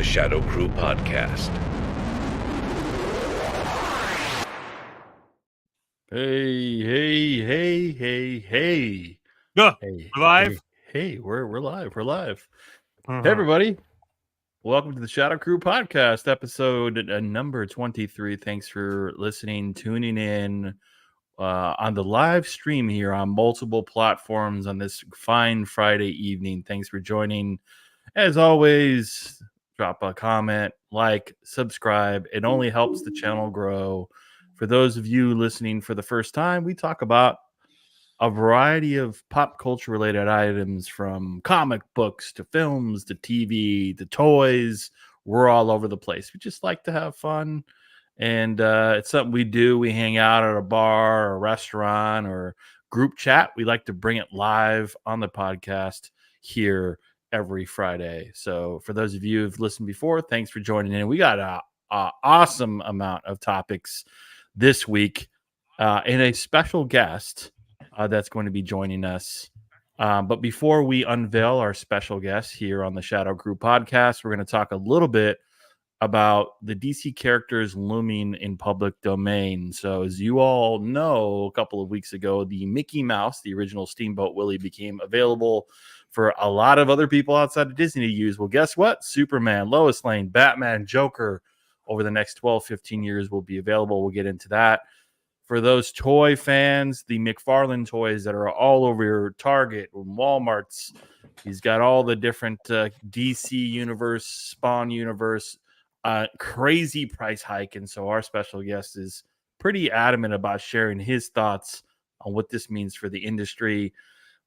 Shadow Crew podcast. Hey. Go. Hey, We're live? Hey, we're live. We're live. Uh-huh. Hey, everybody. Welcome to the Shadow Crew podcast, episode number 23. Thanks for listening, tuning in on the live stream here on multiple platforms on this fine Friday evening. Thanks for joining. As always, drop a comment, like, subscribe. It only helps the channel grow. For those of you listening for the first time, we talk about a variety of pop culture related items, from comic books to films to TV to toys. We're all over the place. We just like to have fun. And it's something we do. We hang out at a bar or a restaurant or group chat. We like to bring it live on the podcast here every Friday. So for those of you who've listened before, thanks for joining in. We got a awesome amount of topics this week and a special guest that's going to be joining us. But before we unveil our special guest here on the Shadow Crew podcast, we're going to talk a little bit about the DC characters looming in public domain. So as you all know, a couple of weeks ago, the Mickey Mouse, the original Steamboat Willie, became available for a lot of other people outside of Disney to use. Well, guess what? Superman, Lois Lane, Batman, Joker over the next 12, 15 years will be available. We'll get into that. For those toy fans, the McFarlane Toys that are all over your Target and Walmarts, he's got all the different DC universe, Spawn universe, crazy price hike. And so our special guest is pretty adamant about sharing his thoughts on what this means for the industry.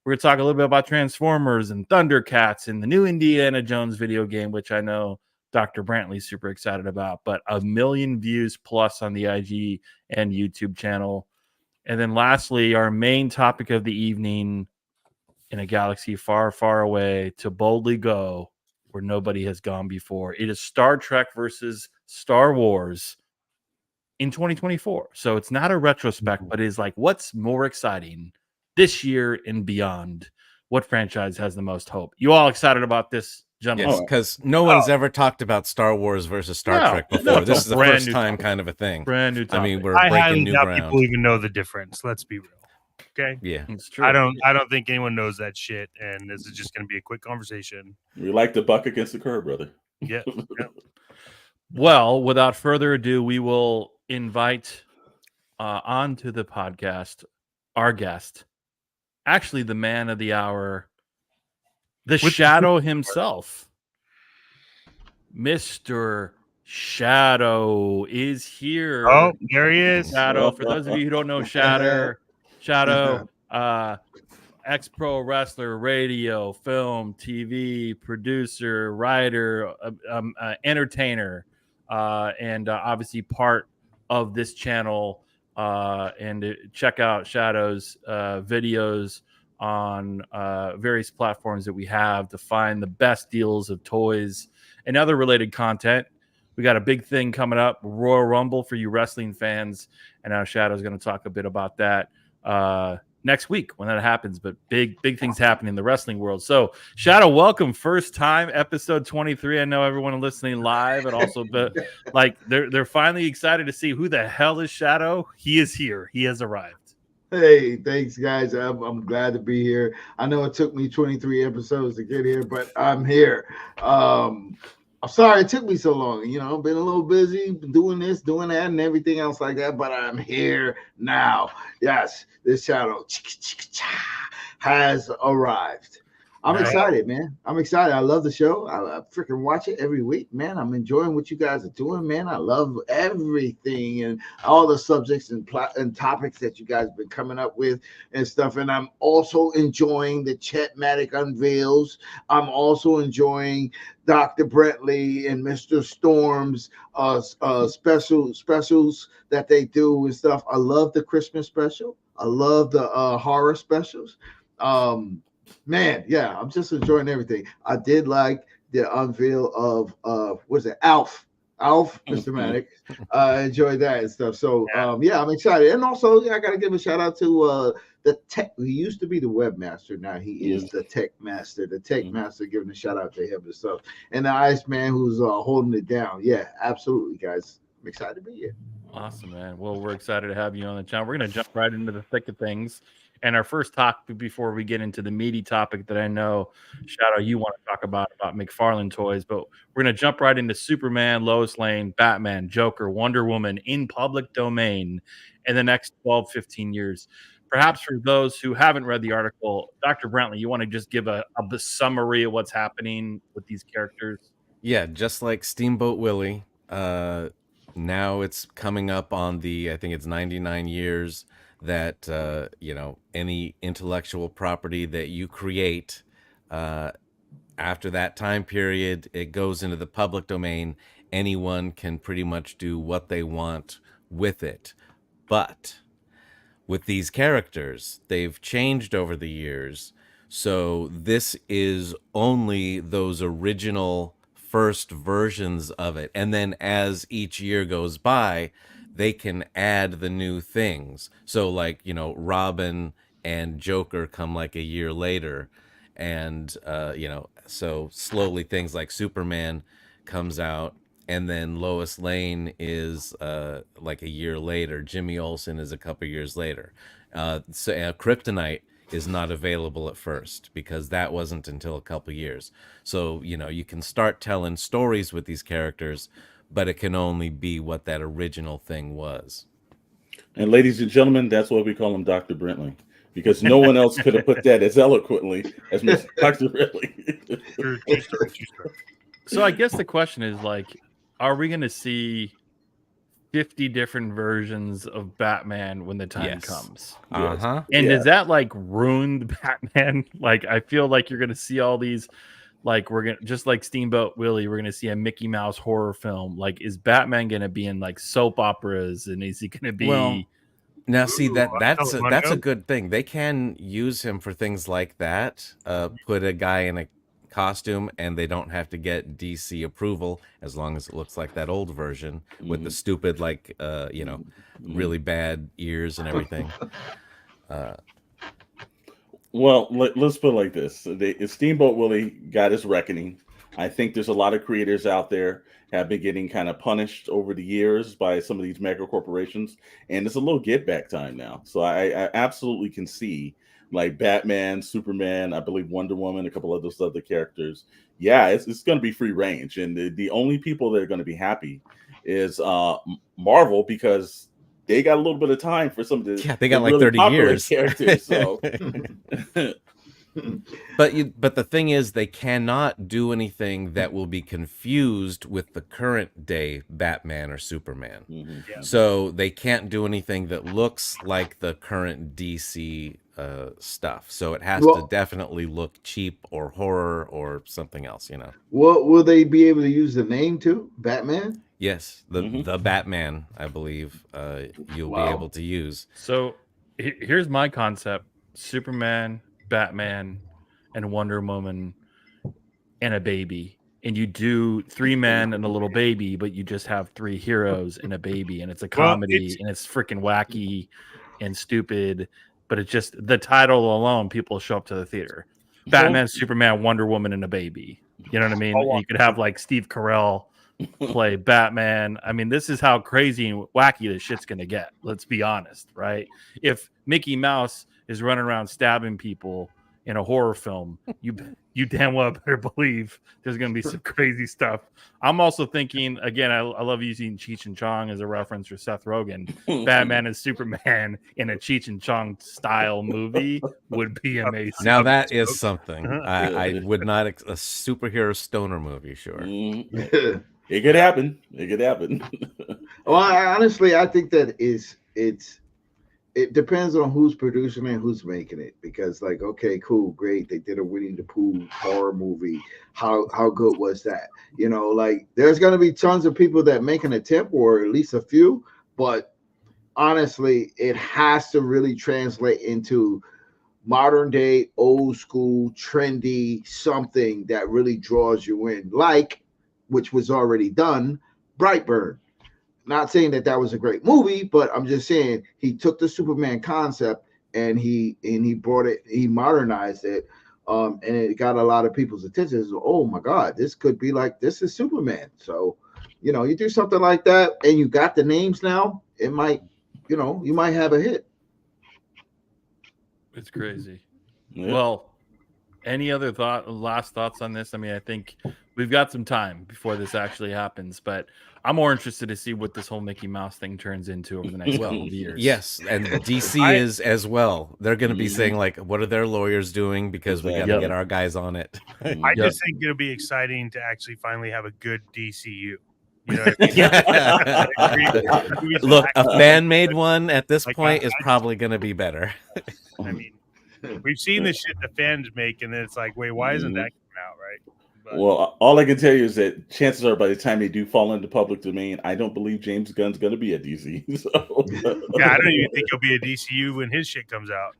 We're going to talk a little bit about Transformers and Thundercats and the new Indiana Jones video game, which I know Dr. Brantley's super excited about, but 1 million views plus on the IG and YouTube channel. And then lastly, our main topic of the evening, in a galaxy far, far away, to boldly go where nobody has gone before. It is Star Trek versus Star Wars in 2024. So it's not a retrospect, but it is like, what's more exciting this year and beyond? What franchise has the most hope? You all excited about this, gentlemen? Yes, because no one's ever talked about Star Wars versus Star Trek before. This is the first time kind of a thing. Brand new topic. I mean, we're breaking new ground. People even know the difference. Let's be real. Okay. Yeah, it's true. I don't think anyone knows that shit. And this is just going to be a quick conversation. We like the buck against the curb, brother. Yeah. Well, without further ado, we will invite onto the podcast our guest, actually the man of the hour, the Shadow himself. Mr. Shadowe is here. Oh, there he is. Shadow, for those of you who don't know Shadowe, ex-pro wrestler, radio, film, TV, producer, writer, entertainer, and obviously part of this channel. And check out Shadowe's videos on various platforms that we have to find the best deals of toys and other related content. We got a big thing coming up, Royal Rumble, for you wrestling fans, and now Shadow's going to talk a bit about that next week when that happens. But big things happening in the wrestling world. So Shadowe, welcome, first time, episode 23. I know everyone listening live, and also like they're finally excited to see who the hell is Shadowe. He is here. He has arrived. Hey, thanks, guys. I'm glad to be here. I know it took me 23 episodes to get here, but I'm here. I'm sorry it took me so long. You know, I've been a little busy doing this, doing that, and everything else like that, but I'm here now. Yes, this Shadowe has arrived. I'm excited, man. I'm excited. I love the show. I freaking watch it every week, man. I'm enjoying what you guys are doing, man. I love everything and all the subjects and topics that you guys have been coming up with and stuff. And I'm also enjoying the Chatmatic unveils. I'm also enjoying Dr. Brantley and Mr. Storm's specials that they do and stuff. I love the Christmas special. I love the horror specials. Man, yeah, I'm just enjoying everything. I did like the unveil of what's it, Alf, Mr. Manic. I enjoyed that and stuff. So yeah, I'm excited. And also, I gotta give a shout out to the tech. He used to be the webmaster. Now he is the tech master. The tech master, giving a shout out to him and stuff. And the Iceman who's holding it down. Yeah, absolutely, guys. I'm excited to be here. Awesome, man. Well, we're excited to have you on the channel. We're going to jump right into the thick of things. And our first talk before we get into the meaty topic that I know, Shadowe, you want to talk about McFarlane Toys, but we're going to jump right into Superman, Lois Lane, Batman, Joker, Wonder Woman in public domain in the next 12, 15 years. Perhaps for those who haven't read the article, Dr. Brentley, you want to just give a summary of what's happening with these characters? Yeah, just like Steamboat Willie, now it's coming up on I think it's 99 years that, any intellectual property that you create, after that time period, it goes into the public domain. Anyone can pretty much do what they want with it. But with these characters, they've changed over the years. So this is only those original first versions of it. And then as each year goes by, they can add the new things. So like, Robin and Joker come like a year later. And, so slowly things like Superman comes out. And then Lois Lane is like a year later. Jimmy Olsen is a couple years later. So Kryptonite is not available at first because that wasn't until a couple years. So, you can start telling stories with these characters, but it can only be what that original thing was. And ladies and gentlemen, that's why we call him Dr. Brentley, because no one else could have put that as eloquently as Mr. Dr. Brentley. So I guess the question is are we going to see 50 different versions of Batman when the time comes? Uh-huh. And does that ruin Batman? I feel like you're going to see all these, we're going to, just like Steamboat Willie, we're going to see a Mickey Mouse horror film. Is Batman going to be in soap operas, and is he going to be? Well, now see that's a good thing. They can use him for things like that. Put a guy in a costume and they don't have to get DC approval as long as it looks like that old version with the stupid really bad ears and everything. Well, let's put it like this. Steamboat Willie got his reckoning. I think there's a lot of creators out there have been getting kind of punished over the years by some of these mega corporations, and it's a little get back time now. So I absolutely can see Batman, Superman, I believe Wonder Woman, a couple of those other characters. Yeah, it's going to be free range. And the only people that are going to be happy is Marvel, because they got a little bit of time for some of the they got really 30 years characters. So. But the thing is, they cannot do anything that will be confused with the current day Batman or Superman. So they can't do anything that looks like the current DC stuff. So it has to definitely look cheap or horror or something else, Will they be able to use the name too? Batman? Yes, the Batman, I believe, you'll be able to use. So here's my concept: Superman, Batman, and Wonder Woman, and a baby. And you do 3 men and a little baby, but you just have 3 heroes and a baby, and it's a comedy, and it's freaking wacky and stupid. But it's just the title alone, people show up to the theater. Batman, Superman, Wonder Woman, and a baby. You know what I mean? You could have Steve Carell play Batman. I mean, this is how crazy and wacky this shit's gonna get. Let's be honest, right? If Mickey Mouse is running around stabbing people in a horror film, you damn well better believe there's going to be some crazy stuff. I'm also thinking, again, I love using Cheech and Chong as a reference for Seth Rogen. Batman and Superman in a Cheech and Chong style movie would be amazing. Now that is something. I would not a superhero stoner movie, sure. It could happen. It could happen. Well, honestly, I think that it depends on who's producing it and who's making it, because okay, cool, great, they did a Winnie the Pooh horror movie. How good was that? There's going to be tons of people that make an attempt, or at least a few, but honestly, it has to really translate into modern day, old school, trendy, something that really draws you in, which was already done, Brightburn. Not saying that was a great movie, but I'm just saying he took the Superman concept and he brought it, he modernized it, and it got a lot of people's attention. So, oh my God, this could be like, this is Superman. So, you know, you do something like that, and you got the names now, it might, you know, you might have a hit. It's crazy. Yeah. Well, any other last thoughts on this? I mean, I think we've got some time before this actually happens, but I'm more interested to see what this whole Mickey Mouse thing turns into over the next couple of years. Yes, and DC is as well. They're going to be saying, like, what are their lawyers doing? Because we got to get our guys on it. I just think it'll be exciting to actually finally have a good DCU. You know what I mean? Look, a fan-made one at this point is probably going to be better. I mean, we've seen the shit the fans make, and then it's like, wait, why isn't that coming out, right? But, well, all I can tell you is that chances are, by the time they do fall into public domain, I don't believe James Gunn's going to be a DC. So. yeah, I don't even think he'll be a DCU when his shit comes out.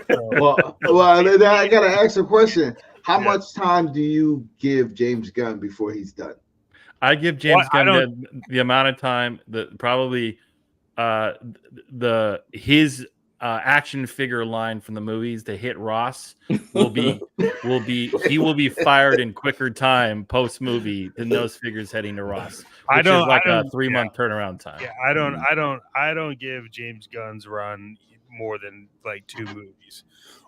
Well, I gotta ask a question. How much time do you give James Gunn before he's done? I give James Gunn the amount of time that probably his action figure line from the movies to hit Ross will be he will be fired in quicker time post movie than those figures heading to Ross. Which is like a 3-month turnaround time. Yeah, I don't give James Gunn's run more than like 2 movies,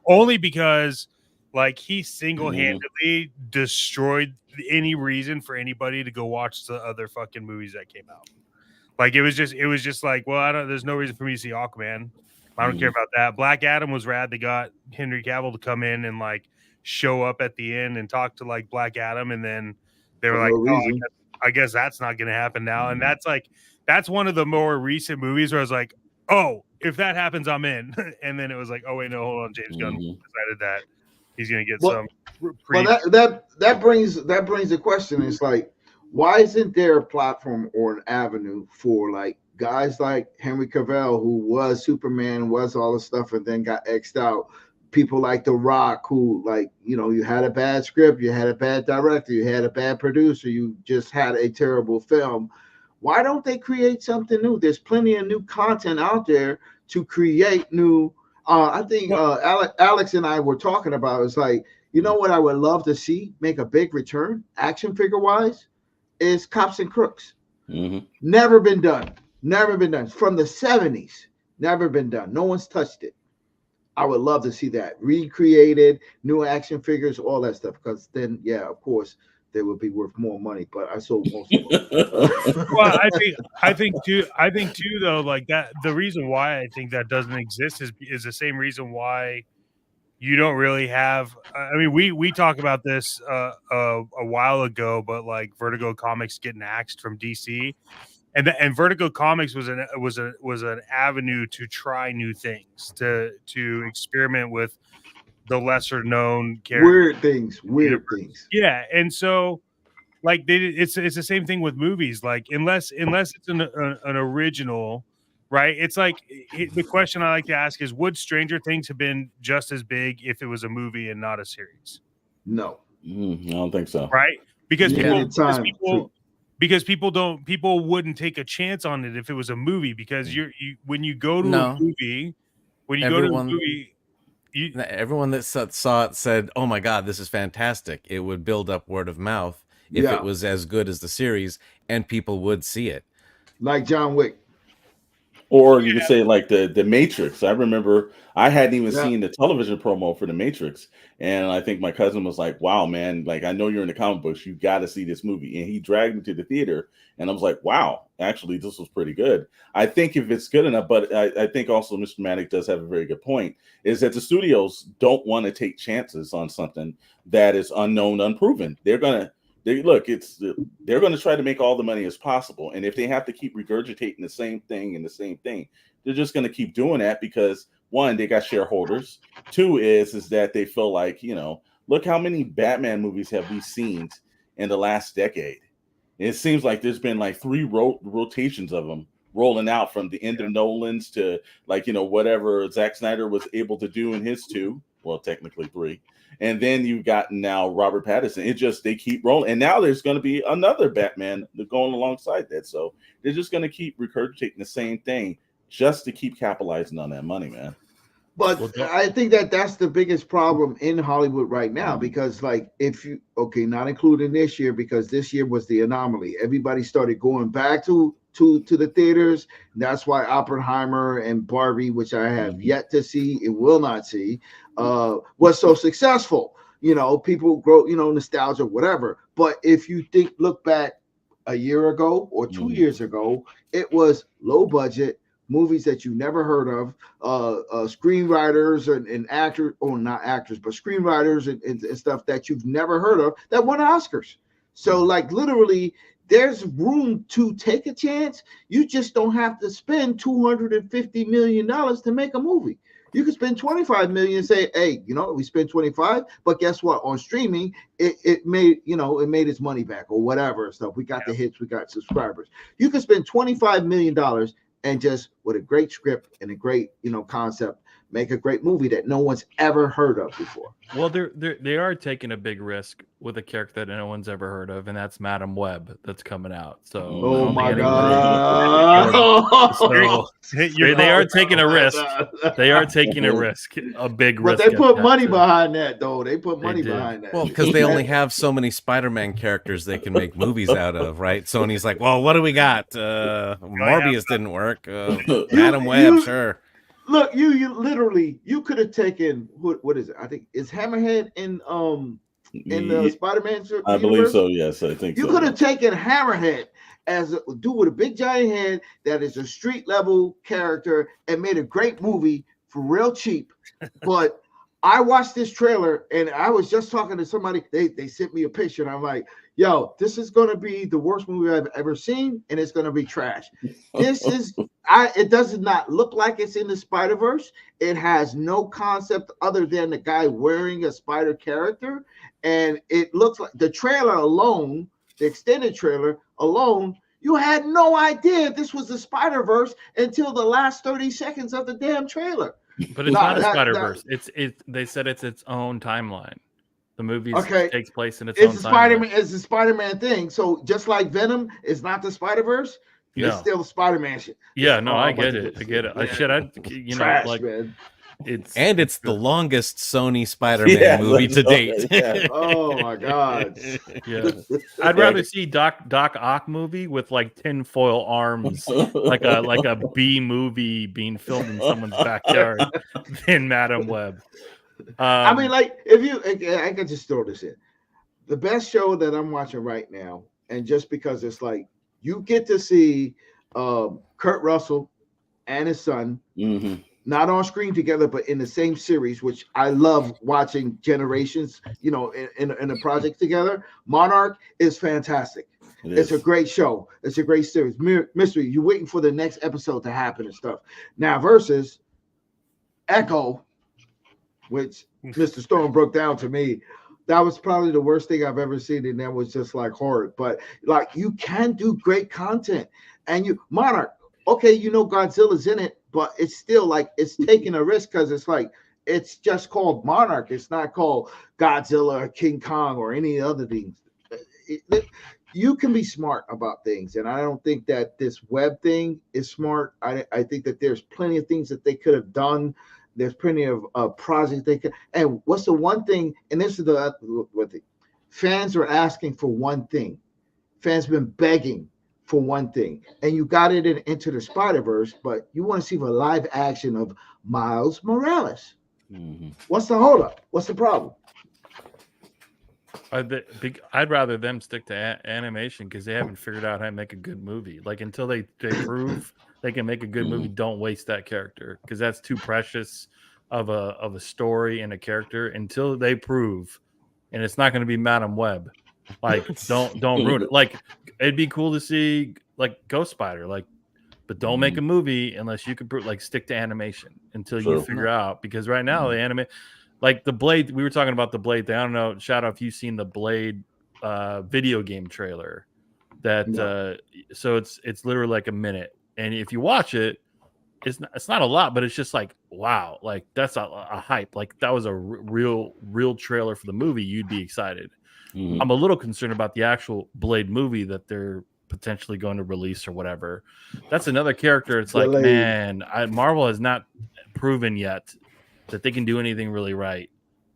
only because like he single-handedly destroyed any reason for anybody to go watch the other fucking movies that came out. Like it was just like, well, there's no reason for me to see Aquaman. I don't care about that. Black Adam was rad. They got Henry Cavill to come in and like show up at the end and talk to like Black Adam, and then they were like, I guess that's not going to happen now. And that's one of the more recent movies where I was like, oh, if that happens, I'm in. And then it was like, oh wait, no, hold on, James Gunn decided that he's going to get some. Well, that brings the question. It's like, why isn't there a platform or an avenue for like guys like Henry Cavill, who was Superman, was all the stuff, and then got X'd out? People like The Rock, who, like, you know, you had a bad script, you had a bad director, you had a bad producer, you just had a terrible film. Why don't they create something new? There's plenty of new content out there to create new. I think Alex and I were talking about, it's like, you know what I would love to see make a big return, action figure wise, is Cops and Crooks. Never been done. From the 70s, never been done. No one's touched it. I would love to see that recreated, new action figures, all that stuff. Because then, yeah, of course, they would be worth more money. But I sold most of them. Well, I think too, though, like that. The reason why I think that doesn't exist is the same reason why you don't really have. I mean, we talked about this a while ago, but like Vertigo Comics getting axed from DC. And Vertigo Comics was an avenue to try new things, to experiment with the lesser known characters. Weird things. Yeah, and so like it's the same thing with movies. Like unless it's an original, right? It's like the question I like to ask is, would Stranger Things have been just as big if it was a movie and not a series? No, I don't think so. Right? Because people wouldn't take a chance on it if it was a movie, because when you go to a movie, everyone that saw it said, "Oh my God, this is fantastic!" It would build up word of mouth if it was as good as the series, and people would see it. Like John Wick. Or you could say like the Matrix. I remember I hadn't even seen the television promo for the Matrix, and I think my cousin was like, "Wow, man! Like, I know you're in the comic books. You got to see this movie." And he dragged me to the theater, and I was like, "Wow, actually, this was pretty good." I think if it's good enough, but I think also Mr. Maddox does have a very good point, is that the studios don't want to take chances on something that is unknown, unproven. They're going to try to make all the money as possible. And if they have to keep regurgitating the same thing, they're just going to keep doing that because, one, they got shareholders. Two is that they feel like, you know, look how many Batman movies have we seen in the last decade? It seems like there's been like 3 rotations of them rolling out, from the end of Nolan's to, like, you know, whatever Zack Snyder was able to do in his 2, well, technically 3. And then you've got now Robert Pattinson. They keep rolling. And now there's going to be another Batman going alongside that. So they're just going to keep regurgitating the same thing just to keep capitalizing on that money, man. But Well, I think that that's the biggest problem in Hollywood right now, because like if you not including this year, because this year was the anomaly. Everybody started going back to the theaters. That's why Oppenheimer and Barbie, which I have yet to see and will not see, was so successful. You know, people grow, nostalgia, whatever. But if you look back a year ago or 2 years ago, it was low budget movies that you never heard of, screenwriters and actors, or not actors, but screenwriters and stuff that you've never heard of that won Oscars. So like literally there's room to take a chance. You just don't have to spend $250 million to make a movie. You could spend 25 million and say, hey, we spent 25, but guess what? On streaming, it made, it made its money back or whatever and stuff. We got the hits, we got subscribers. You could spend $25 million and just with a great script and a great, concept, make a great movie that no one's ever heard of before. Well, they are taking a big risk with a character that no one's ever heard of, and that's Madam Web that's coming out. So, oh my God! So they are taking a risk. They are taking a risk, a big risk. But they put money behind that, though. They put money behind that. Well, because they only have so many Spider-Man characters they can make movies out of, right? Sony's like, well, what do we got? Morbius didn't work. Madam Web, sure. Look, you literally could have taken what is it? I think it's Hammerhead in the Spider-Man universe? I believe so. Yes, I think you could have taken Hammerhead as a dude with a big giant head that is a street level character and made a great movie for real cheap. But I watched this trailer and I was just talking to somebody. They sent me a picture and I'm like, yo, this is going to be the worst movie I've ever seen, and it's going to be trash. It does not look like it's in the Spider-Verse. It has no concept other than the guy wearing a spider character, and it looks like the trailer alone, the extended trailer alone, you had no idea this was the Spider-Verse until the last 30 seconds of the damn trailer. But it's not a Spider-Verse. They said it's its own timeline. The movie takes place in its own Spider-Man. It's a Spider-Man thing. So just like Venom is not the Spider-Verse, it's still the Spider-Man shit. Yeah, no, I get it. I get it. Yeah. Trash, man. It's the longest Sony Spider-Man movie to date. Yeah. Oh my God. Yeah. I'd rather see Doc Ock movie with like tinfoil arms, like a B movie being filmed in someone's backyard than Madam Web. I mean, like, I could just throw this in. The best show that I'm watching right now, and just because it's like you get to see Kurt Russell and his son, not on screen together, but in the same series, which I love watching generations, in a project together. Monarch is fantastic. It's a great show. It's a great series. Mystery. You're waiting for the next episode to happen and stuff. Now, versus Echo, which Mr. Stone broke down to me. That was probably the worst thing I've ever seen, and that was just like horrid. But like, you can do great content, and Monarch. Okay, Godzilla's in it, but it's still like it's taking a risk because it's like it's just called Monarch. It's not called Godzilla or King Kong or any other things. You can be smart about things, and I don't think that this web thing is smart. I think that there's plenty of things that they could have done. There's plenty of projects they could. And what's the one thing? And this is what the fans are asking for. One thing. Fans been begging for one thing, and you got it into the Spider-Verse, but you want to see the live action of Miles Morales. What's the holdup? What's the problem? I'd rather them stick to animation because they haven't figured out how to make a good movie. Like until they prove they can make a good movie, don't waste that character because that's too precious of a story and a character until they prove. And it's not going to be Madam Web. Like don't ruin it. Like it'd be cool to see like Ghost Spider, but don't make a movie unless you can stick to animation until you figure out, because right now the anime. Like the Blade, we were talking about the Blade thing. I don't know, Shadowe, if you've seen the Blade video game trailer. So it's literally like a minute, and if you watch it, it's not a lot, but it's just like wow, like that's a hype. Like that was a real trailer for the movie. You'd be excited. I'm a little concerned about the actual Blade movie that they're potentially going to release or whatever. That's another character. It's like, man, Marvel has not proven yet that they can do anything really right.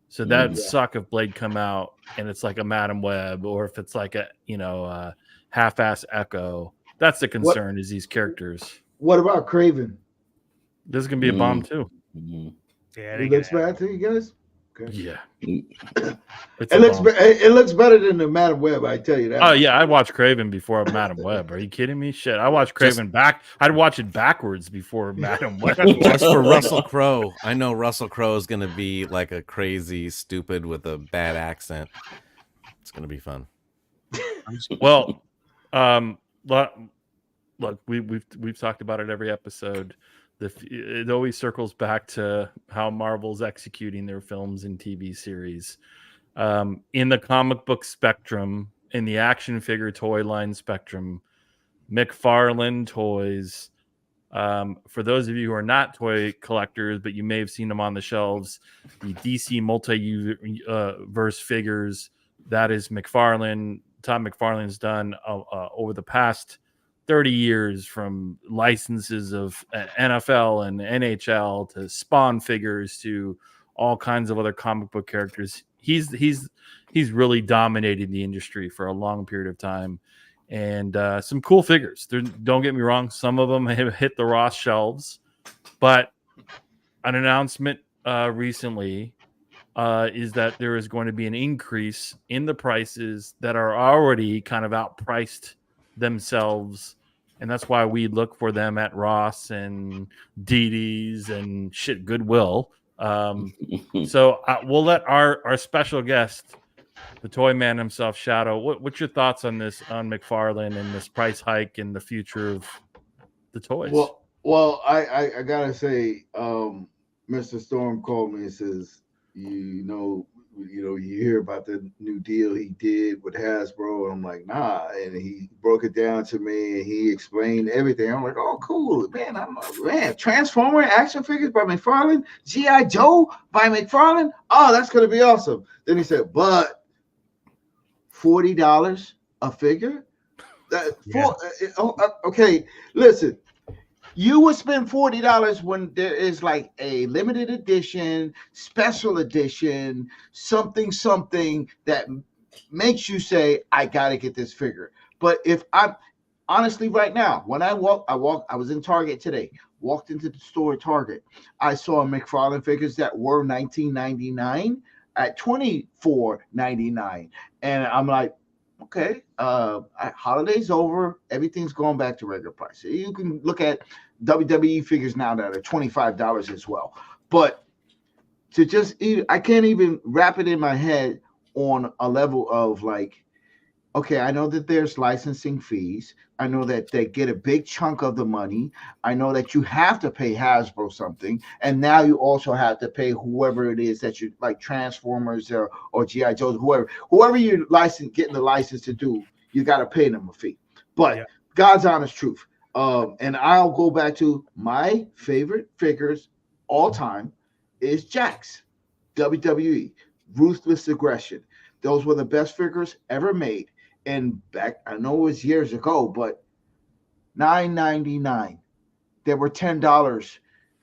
So that'd Yeah. suck if Blade come out and it's like a Madam Web, or if it's like a half-ass Echo. That's the concern, is these characters. What about Craven? This is gonna be a bomb too. Mhm. Yeah, It looks bad to you guys. Okay. Yeah, Mm. it's It a looks bomb. it looks better than the Madam Web. I tell you that. Oh yeah, I'd watch Craven before Madam Web. Are you kidding me? Shit, I watched Craven back. I'd watch it backwards before Madam Web. Just for Russell Crowe. I know Russell Crowe is going to be like a crazy stupid with a bad accent. It's going to be fun. Well, look, we've talked about it every episode. It always circles back to how Marvel's executing their films and TV series. In the comic book spectrum, in the action figure toy line spectrum, McFarlane Toys. For those of you who are not toy collectors, but you may have seen them on the shelves, the DC multi-verse figures, that is McFarlane. Todd McFarlane's done over the past 30 years, from licenses of NFL and NHL to Spawn figures to all kinds of other comic book characters. He's really dominated the industry for a long period of time, and some cool figures. Don't get me wrong, some of them have hit the Ross shelves, but an announcement recently is that there is going to be an increase in the prices that are already kind of outpriced themselves, and that's why we look for them at Ross and DD's and Goodwill. So we'll let our special guest, the toy man himself, Shadowe. What's your thoughts on this, on McFarlane and this price hike and the future of the toys? Well, I gotta say, Mr. Storm called me and says, you hear about the new deal he did with Hasbro, and I'm like, nah. And he broke it down to me and he explained everything. I'm like, oh, cool, man. Transformer action figures by McFarlane, G.I. Joe by McFarlane. Oh, that's gonna be awesome. Then he said, but $40 a figure. Okay, listen. You would spend $40 when there is like a limited edition, special edition, something that makes you say, I gotta get this figure. But if I'm honestly right now, when I was in Target today, walked into the store at Target, I saw McFarlane figures that were $19.99 at $24.99. And I'm like, okay, holiday's over. Everything's going back to regular price. You can look at WWE figures now that are $25 as well. But I can't even wrap it in my head on a level of like, okay, I know that there's licensing fees. I know that they get a big chunk of the money. I know that you have to pay Hasbro something. And now you also have to pay whoever it is that you like, Transformers or G.I. Joe's, whoever you getting the license to do, you got to pay them a fee. But God's honest truth. And I'll go back to my favorite figures all time is Jax, WWE, Ruthless Aggression. Those were the best figures ever made. And back, I know it was years ago, but $9.99. They were $10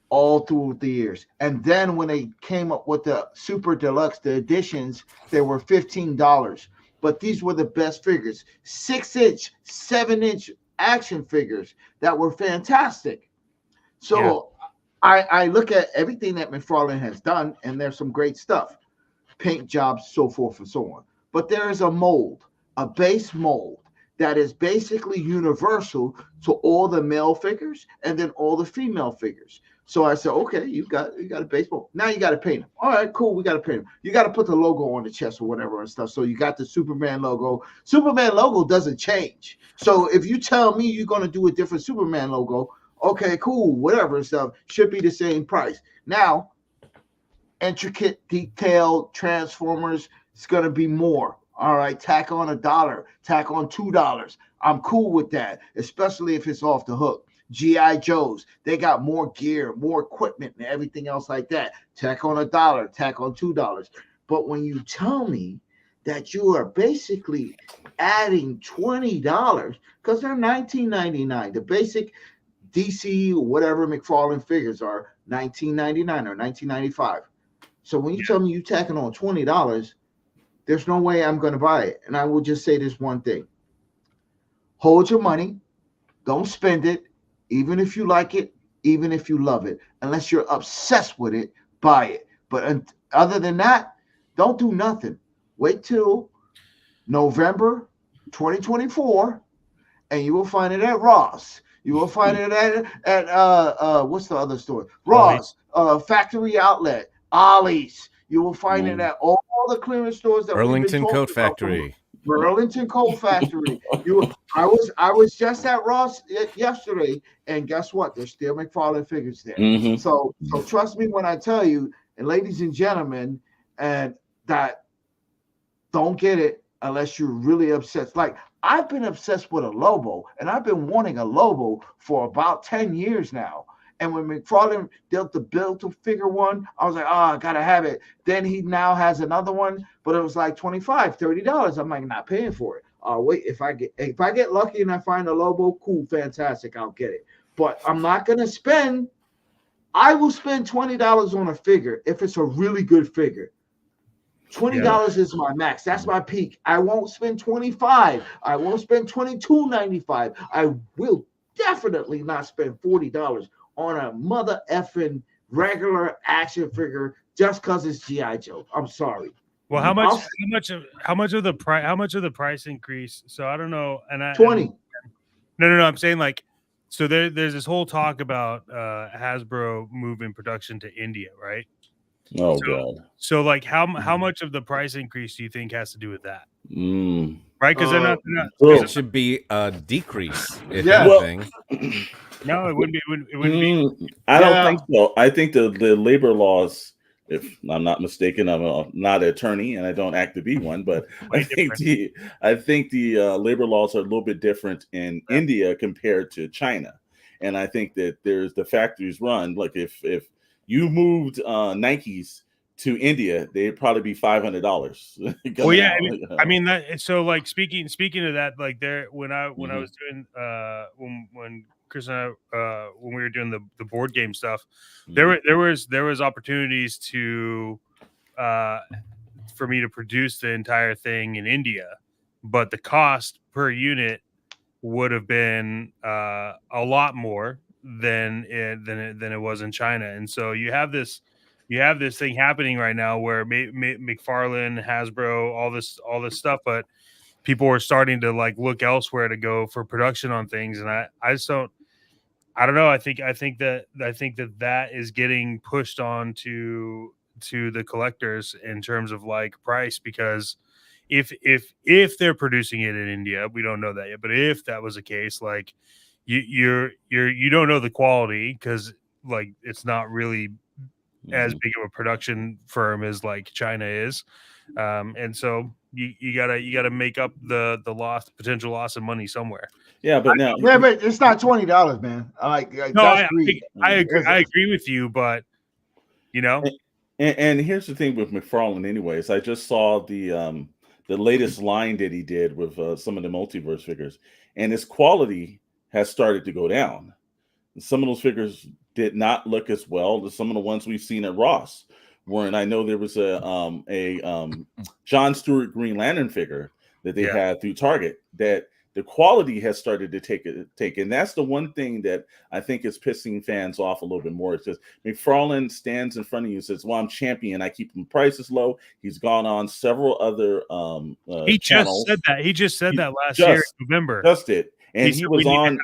all through the years. And then when they came up with the Super Deluxe, the editions, they were $15. But these were the best figures. 6-inch, 7-inch action figures that were fantastic. So I look at everything that McFarlane has done, and there's some great stuff. Paint jobs, so forth and so on. But there is a mold, a base mold that is basically universal to all the male figures and then all the female figures. So I said, okay, you got a base mold. Now you got to paint them. All right, cool. We got to paint them. You got to put the logo on the chest or whatever and stuff. So you got the Superman logo. Superman logo doesn't change. So if you tell me you're going to do a different Superman logo, okay, cool, whatever and stuff, should be the same price. Now, intricate, detailed Transformers, it's going to be more. All right, tack on $1, tack on $2. I'm cool with that, especially if it's off the hook. G.I. Joes, they got more gear, more equipment, and everything else like that. Tack on $1, tack on $2. But when you tell me that you are basically adding $20, because they're $19.99, the basic DC, whatever McFarlane figures are $19.99 or $19.95. So when you tell me you tacking on $20, there's no way I'm going to buy it. And I will just say this one thing: hold your money, don't spend it, even if you like it, even if you love it. Unless you're obsessed with it, buy it. But other than that, don't do nothing. Wait till November 2024, and you will find it at Ross. You will find it at what's the other store? Ross, Factory Outlet, Ollie's. You will find it at all the clearance stores that Burlington we've been Coat Factory. Burlington Coat Factory. I was just at Ross yesterday, and guess what? There's still McFarlane figures there. Mm-hmm. So trust me when I tell you, and ladies and gentlemen, and that don't get it unless you're really obsessed. Like, I've been obsessed with a Lobo, and I've been wanting a Lobo for about 10 years now. And when McFarlane built the Build-to-Figure one, I was like, I gotta have it. Then he now has another one, but it was like $25, $30. I'm like, not paying for it. Wait, if I get lucky and I find a Lobo, cool, fantastic, I'll get it. But I'm not gonna spend. I will spend $20 on a figure if it's a really good figure. $20 is my max. That's my peak. I won't spend $25. I won't spend $22.95. I will definitely not spend $40 on a mother effing regular action figure just because it's G.I. Joe. I'm sorry. Well, how much of the price increase? So I don't know. And 20. No. I'm saying, like, so there's this whole talk about Hasbro moving production to India, right? Oh, God. So like, how much of the price increase do you think has to do with that? Right, because they're not. It should be a decrease, if anything. No, it wouldn't be. It wouldn't be. I don't think so. I think the labor laws, if I'm not mistaken, I'm not an attorney and I don't act to be one, but I think the labor laws are a little bit different in India compared to China. And I think that there's the factories run. Like if you moved Nikes to India, they'd probably be $500. Well, yeah, I mean that. So like speaking of that, like there when I was doing when Chris and I when we were doing the board game stuff, there was opportunities to for me to produce the entire thing in India, but the cost per unit would have been a lot more than it was in China. And so you have this thing happening right now where McFarlane, Hasbro, all this stuff, but people are starting to like look elsewhere to go for production on things. And I just I don't know. I think that is getting pushed on to the collectors in terms of like price, because if they're producing it in India, we don't know that yet, but if that was the case, like you don't know the quality because like it's not really as big of a production firm as like China is, and so you gotta make up the potential loss of money somewhere. Yeah, but but it's not $20, man. I agree with you, but you know, and here's the thing with McFarlane. Anyways, I just saw the latest line that he did with some of the multiverse figures, and his quality has started to go down. Some of those figures did not look as well as some of the ones we've seen at Ross. And I know there was a John Stewart Green Lantern figure that they had through Target that the quality has started to take. And that's the one thing that I think is pissing fans off a little bit more. It's just McFarlane stands in front of you and says, well, I'm champion. I keep the prices low. He's gone on several other channels. He just said that last year in November. Just did. And he was on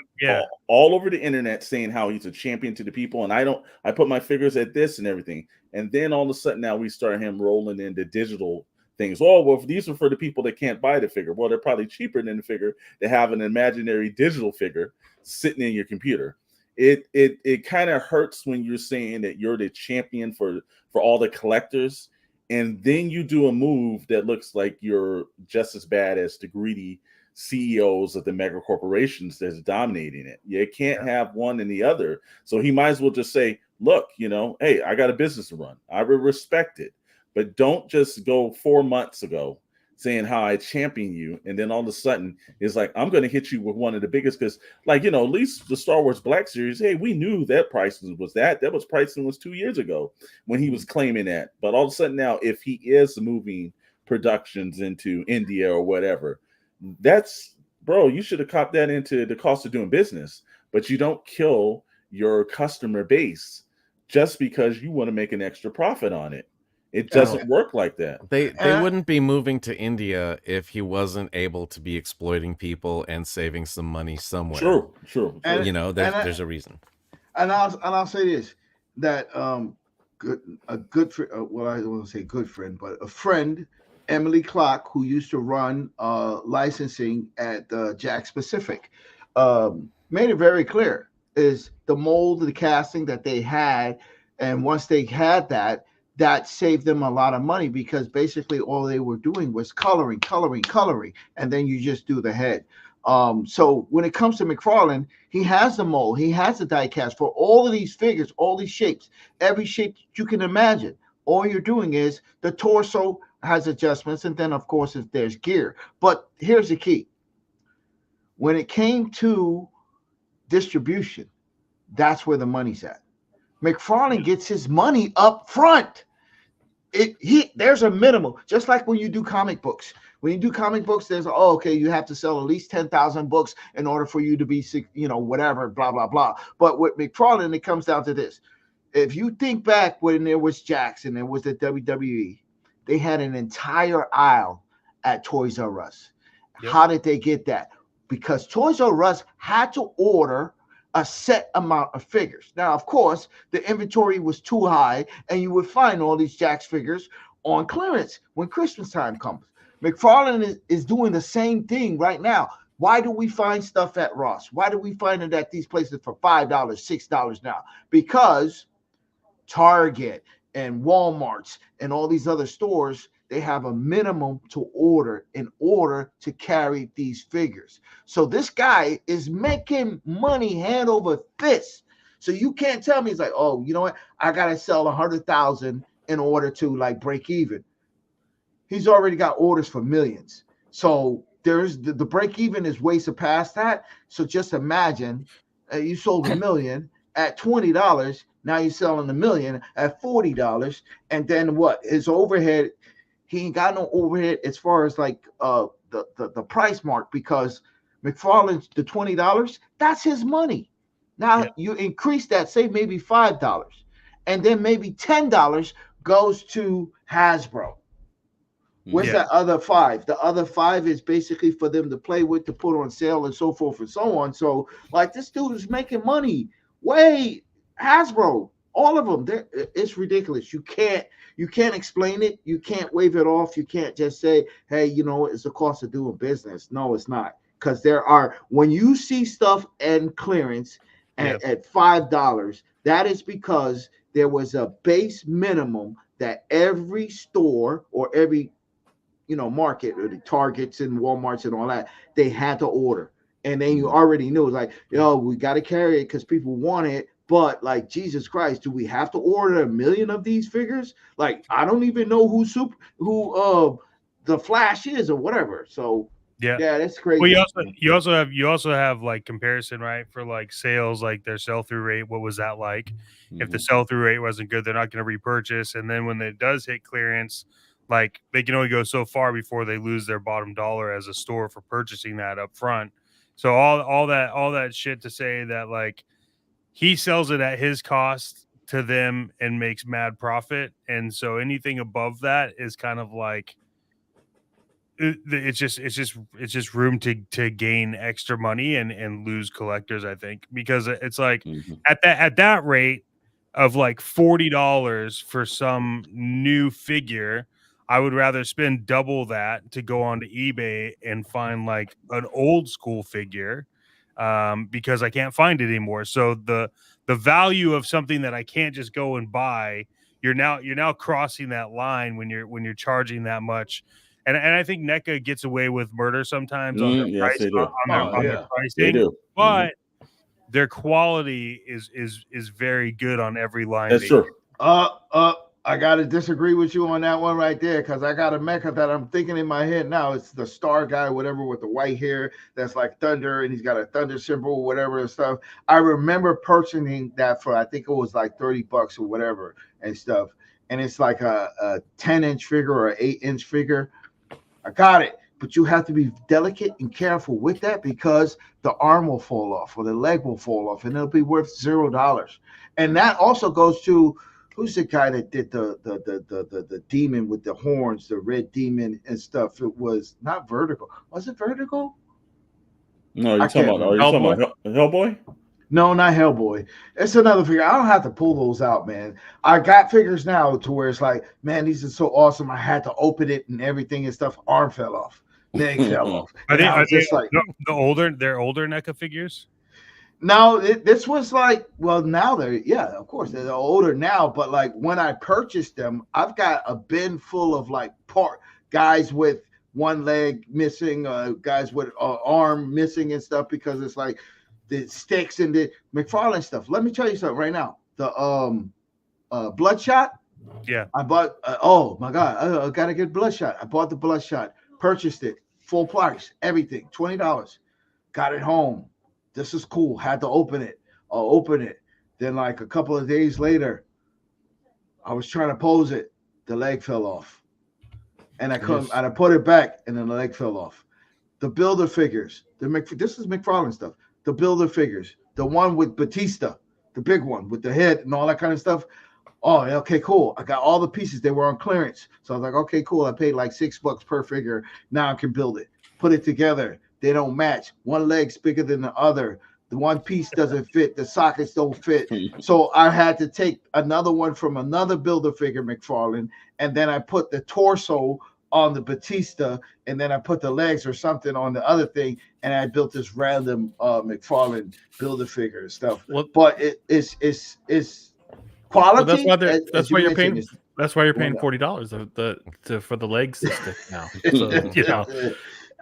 all over the internet saying how he's a champion to the people. And I put my figures at this and everything. And then all of a sudden now we start him rolling into digital things. Oh, well, these are for the people that can't buy the figure. Well, they're probably cheaper than the figure to have an imaginary digital figure sitting in your computer. It kind of hurts when you're saying that you're the champion for all the collectors. And then you do a move that looks like you're just as bad as the greedy CEOs of the mega corporations that's dominating it. You can't have one and the other. So he might as well just say, look, hey, I got a business to run. I will respect it. But don't just go 4 months ago saying how I champion you, and then all of a sudden it's like I'm going to hit you with one of the biggest, because like, at least the Star Wars Black Series, hey, we knew that pricing was that was pricing was 2 years ago when he was claiming that. But all of a sudden now, if he is moving productions into India or whatever, that's, bro, you should have copped that into the cost of doing business. But you don't kill your customer base just because you want to make an extra profit on it. It doesn't work like that. They wouldn't be moving to India if he wasn't able to be exploiting people and saving some money somewhere. True. And, there's a reason. And I'll say this, that a good friend, well, I don't want to say good friend, but a friend, Emily Clark, who used to run licensing at Jack Pacific, made it very clear, is the mold, the casting that they had, and once they had that saved them a lot of money, because basically all they were doing was coloring, and then you just do the head. So when it comes to McFarlane, he has the mold, he has the die cast for all of these figures, all these shapes, every shape you can imagine. All you're doing is the torso has adjustments, and then of course if there's gear. But here's the key. When it came to distribution, that's where the money's at. McFarlane gets his money up front. There's a minimum, just like when you do comic books. When you do comic books, there's okay, you have to sell at least 10,000 books in order for you to be, whatever, blah blah blah. But with McFarlane, it comes down to this: if you think back when there was Jackson, there was the WWE, they had an entire aisle at Toys R Us. Yep. How did they get that? Because Toys R Us had to order a set amount of figures. Now, of course, the inventory was too high, and you would find all these Jakks figures on clearance when Christmas time comes. McFarlane is doing the same thing right now. Why do we find stuff at Ross? Why do we find it at these places for $5, $6 now? Because Target and Walmart's and all these other stores, they have a minimum to order in order to carry these figures. So this guy is making money hand over fist. So you can't tell me, it's like, oh, you know what? I got to sell 100,000 in order to like break even. He's already got orders for millions. So there's the break even is way surpassed that. So just imagine you sold $1 million at $20. Now you're selling $1 million at $40. And then what? His overhead, he ain't got no overhead as far as like the price mark, because McFarlane's the $20, that's his money. Now you increase that, say maybe $5, and then maybe $10 goes to Hasbro. Where's that other $5? The other $5 is basically for them to play with, to put on sale, and so forth and so on. So like this dude is making money. Hasbro, all of them, it's ridiculous. You can't explain it. You can't wave it off. You can't just say, hey, it's the cost of doing business. No, it's not. Because when you see stuff and clearance at $5, that is because there was a base minimum that every store or every market, or the Targets and Walmarts and all that, they had to order. And then you already knew, like, we got to carry it because people want it. But like, Jesus Christ, do we have to order 1 million of these figures? Like, I don't even know who the Flash is or whatever. So yeah, that's crazy. Well, you also have like comparison, right, for like sales, like their sell-through rate. What was that like? Mm-hmm. If the sell-through rate wasn't good, they're not going to repurchase. And then when it does hit clearance, like they can only go so far before they lose their bottom dollar as a store for purchasing that up front. So all that shit to say that like he sells it at his cost to them and makes mad profit. And so anything above that is kind of like, it's just room to gain extra money and lose collectors, I think, because it's like at that rate of like $40 for some new figure, I would rather spend double that to go onto eBay and find like an old school figure, because I can't find it anymore. So the value of something that I can't just go and buy, you're now crossing that line when you're charging that much. And I think NECA gets away with murder sometimes on their price, their pricing. They do. But their quality is very good on every line. That's true. I gotta disagree with you on that one right there, because I got a mecha that I'm thinking in my head now. It's the star guy, whatever, with the white hair that's like thunder, and he's got a thunder symbol, whatever and stuff. I remember purchasing that for, I think it was like $30 or whatever and stuff. And it's like a 10-inch figure or an 8-inch figure. I got it. But you have to be delicate and careful with that, because the arm will fall off or the leg will fall off, and it'll be worth $0. And that also goes to, who's the guy that did the demon with the horns, the red demon and stuff? It was not Vertigo. Was it Vertigo? No, you're talking about Hellboy? No, not Hellboy. It's another figure. I don't have to pull those out, man. I got figures now to where it's like, man, these are so awesome. I had to open it and everything and stuff. Arm fell off. Leg fell off. Are they just like the older NECA figures? No, this was like, well, now of course, they're older now, but like when I purchased them, I've got a bin full of like guys with one leg missing, guys with arm missing and stuff, because it's like the sticks and the McFarlane stuff. Let me tell you something right now. The Bloodshot. Yeah. I bought, oh my God, I got to get Bloodshot. I bought the Bloodshot, purchased it, full price, everything, $20. Got it home. This is cool. Had to open it. I'll open it. Then like a couple of days later, I was trying to pose it. The leg fell off. And I couldn't, and I put it back, and then the leg fell off. The builder figures. This is McFarlane stuff. The builder figures. The one with Batista, the big one with the head and all that kind of stuff. Oh, okay, cool. I got all the pieces. They were on clearance. So I was like, okay, cool. I paid like $6 per figure. Now I can build it. Put it together. They don't match. One leg's bigger than the other. The one piece doesn't fit. The sockets don't fit. So I had to take another one from another builder figure, McFarlane, and then I put the torso on the Batista, and then I put the legs or something on the other thing, and I built this random McFarlane builder figure and stuff. But it's quality. Well, that's why you're paying. That's why you're paying $40 for the legs to stick now. So, you know.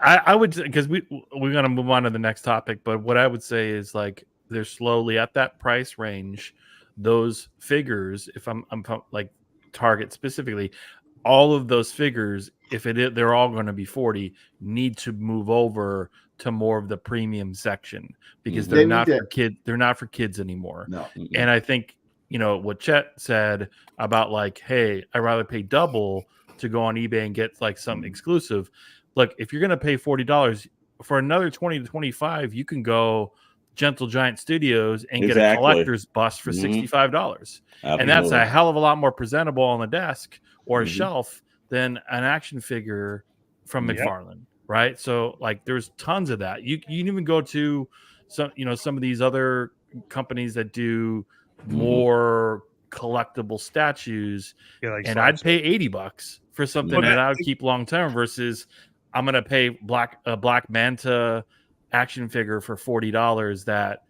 I would, because we're gonna move on to the next topic, but what I would say is like they're slowly at that price range. Those figures, if I'm like Target specifically, all of those figures, if they're all going to be 40, need to move over to more of the premium section, because they're not for kids. They're not for kids anymore. No. And I think, you know, what Chet said about like, hey, I'd rather pay double to go on eBay and get like some exclusive. Look, if you're going to pay $40 for another 20 to 25, you can go Gentle Giant Studios and get a collector's bust for $65. And that's a hell of a lot more presentable on the desk or a shelf than an action figure from McFarlane, right? So like there's tons of that. You can even go to some of these other companies that do more collectable statues, and I'd pay $80 for something that I would keep long term versus I'm going to pay a Black Manta action figure for $40 that,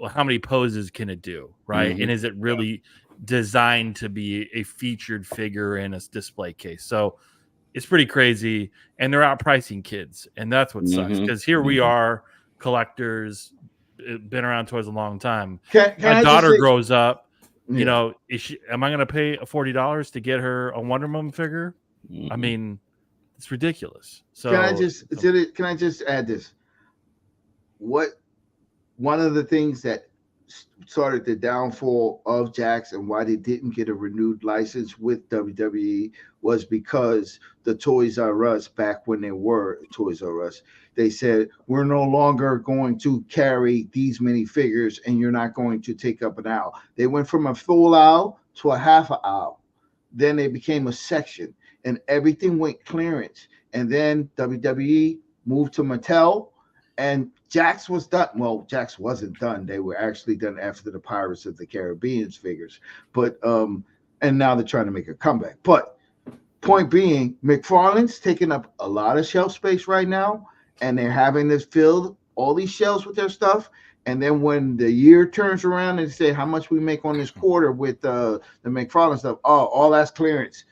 well, how many poses can it do, right? And is it really designed to be a featured figure in a display case? So it's pretty crazy, and they're outpricing kids, and that's what sucks, because here we are, collectors, been around toys a long time. My daughter grows up, you know, am I going to pay $40 to get her a Wonder Woman figure? I mean, it's ridiculous. So can I just add this? One of the things that started the downfall of Jakks and why they didn't get a renewed license with WWE was because the Toys R Us, back when they were Toys R Us, they said, we're no longer going to carry these many figures, and you're not going to take up an aisle. They went from a full aisle to a half an aisle. Then they became a section, and everything went clearance. And then WWE moved to Mattel, and Jakks was done. Well, Jakks wasn't done. They were actually done after the Pirates of the Caribbean figures. But and now they're trying to make a comeback. But point being, McFarlane's taking up a lot of shelf space right now, and they're having this filled all these shelves with their stuff. And then when the year turns around and say how much we make on this quarter with the McFarlane stuff, oh, all that's clearance.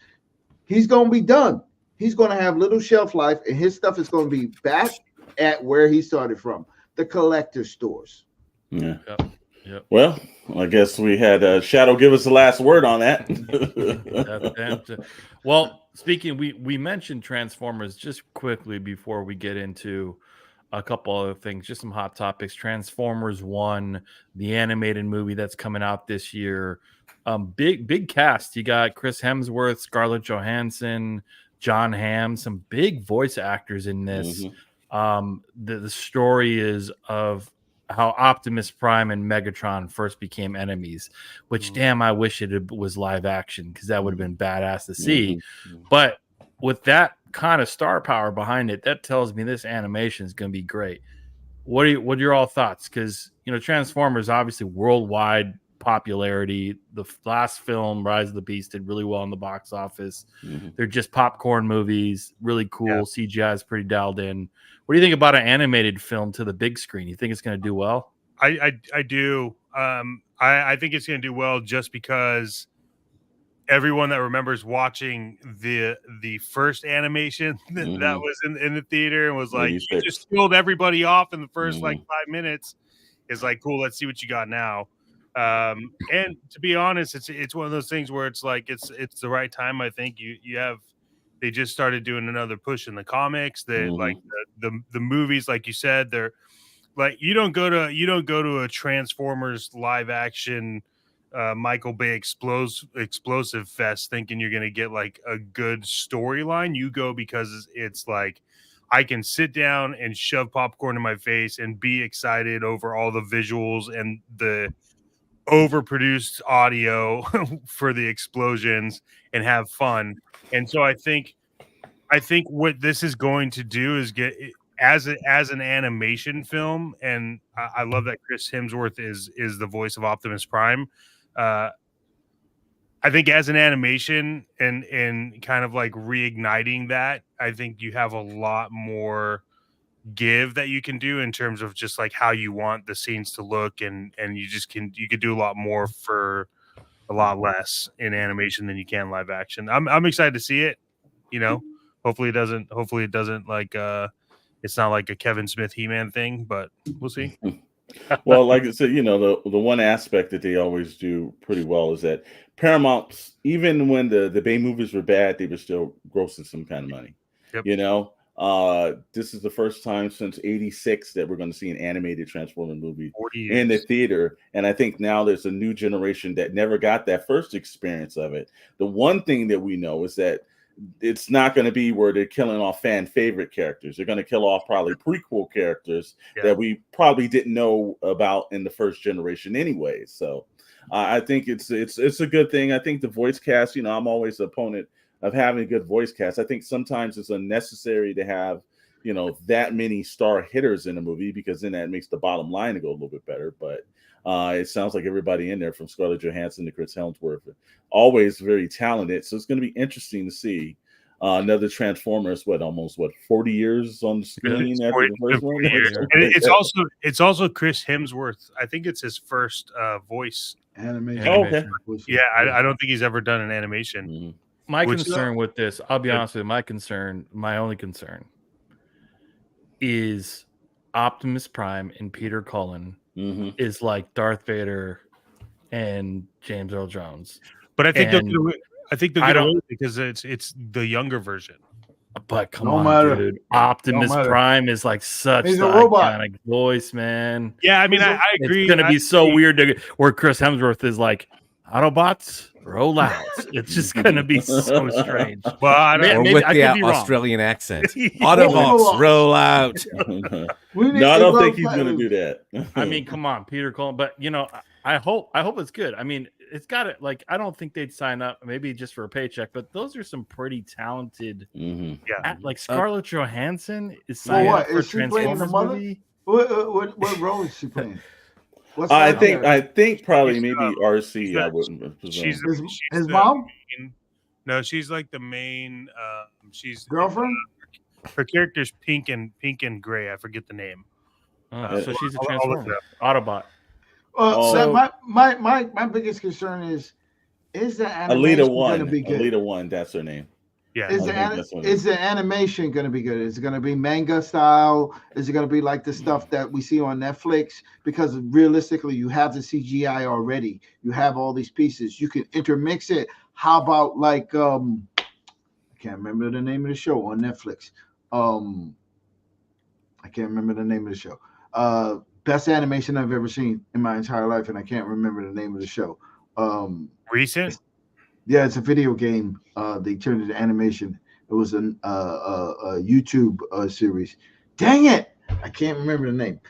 He's going to be done. He's going to have little shelf life, and his stuff is going to be back at where he started from, the collector stores. Yeah. Yep. Well, I guess we had Shadowe give us the last word on that. Well, speaking, we mentioned Transformers just quickly before we get into a couple other things, just some hot topics. Transformers 1, the animated movie that's coming out this year. Big cast. You got Chris Hemsworth, Scarlett Johansson, John Hamm, some big voice actors in this. The story is of how Optimus Prime and Megatron first became enemies, which damn, I wish was live action, because that would have been badass to see. But with that kind of star power behind it, that tells me this animation is going to be great. What are your all thoughts? Because Transformers obviously worldwide popularity. The last film, Rise of the Beast, did really well in the box office. They're just popcorn movies, really cool. CGI is pretty dialed in. What do you think about an animated film to the big screen? You think it's going to do well? I do. I think it's going to do well just because everyone that remembers watching the first animation that was in the theater and was like, you just killed everybody off in the first like 5 minutes, is like, cool, let's see what you got now. And to be honest, it's one of those things where it's like it's the right time. I think you have, they just started doing another push in the comics that like the movies, like you said, they're like, you don't go to a Transformers live action Michael Bay explosive fest thinking you're gonna get like a good storyline. You go because it's like, I can sit down and shove popcorn in my face and be excited over all the visuals and the overproduced audio for the explosions and have fun. And so I think what this is going to do is get, as an animation film, and I love that Chris Hemsworth is the voice of Optimus Prime. I think as an animation and kind of like reigniting that, I think you have a lot more give that you can do in terms of just like how you want the scenes to look, and you could do a lot more for a lot less in animation than you can live action. I'm excited to see it. Hopefully it doesn't like it's not like a Kevin Smith He-Man thing, but we'll see. Well, like I said, the one aspect that they always do pretty well is that Paramount, even when the Bay movies were bad, they were still grossing some kind of money. Yep. This is the first time since '86 that we're going to see an animated Transformer movie 40 years. in the theater. And I think now there's a new generation that never got that first experience of it. The one thing that we know is that it's not going to be where they're killing off fan favorite characters. They're going to kill off probably prequel characters that we probably didn't know about in the first generation anyway. So I think it's a good thing. I think the voice cast, I'm always an opponent of having a good voice cast. I think sometimes it's unnecessary to have, that many star hitters in a movie, because then that makes the bottom line go a little bit better. But it sounds like everybody in there, from Scarlett Johansson to Chris Hemsworth, always very talented. So it's going to be interesting to see another Transformers. Almost 40 years on the screen after the first one. And it's also Chris Hemsworth. I think it's his first voice animation. Oh, okay. Yeah, I don't think he's ever done an animation. My concern with this, I'll be honest with you, my only concern is Optimus Prime and Peter Cullen is like Darth Vader and James Earl Jones. But I think they're going to because it's the younger version. But come on, dude. Optimus Prime is like such He's the a robot. iconic voice, man. Yeah, I mean, I agree. It's going to be so weird where Chris Hemsworth is like, Autobots, roll out. It's just going to be so strange. Well, maybe with the Australian accent. Autobots, roll out. No, I don't think he's going to do that. I mean, come on, Peter Cullen. But, I hope it's good. I mean, it's got it. Like, I don't think they'd sign up maybe just for a paycheck, but those are some pretty talented. Like Scarlett Johansson is signing up for a Transformers movie. What role is she playing? I think probably maybe RC. I wouldn't. She's his mom. No, she's like the main. She's girlfriend. Her character's pink and gray. I forget the name. So she's a Transformer, Autobot. So my biggest concern is the animation Alita going to be good? Alita 1, that's her name. Yeah. Is the animation going to be good? Is it going to be manga style? Is it going to be like the stuff that we see on Netflix? Because realistically, you have the CGI already. You have all these pieces. You can intermix it. How about like I can't remember the name of the show on Netflix. I can't remember the name of the show. Best animation I've ever seen in my entire life, and I can't remember the name of the show. Recent? Yeah, it's a video game. They turned it to animation. It was a YouTube series. Dang it! I can't remember the name.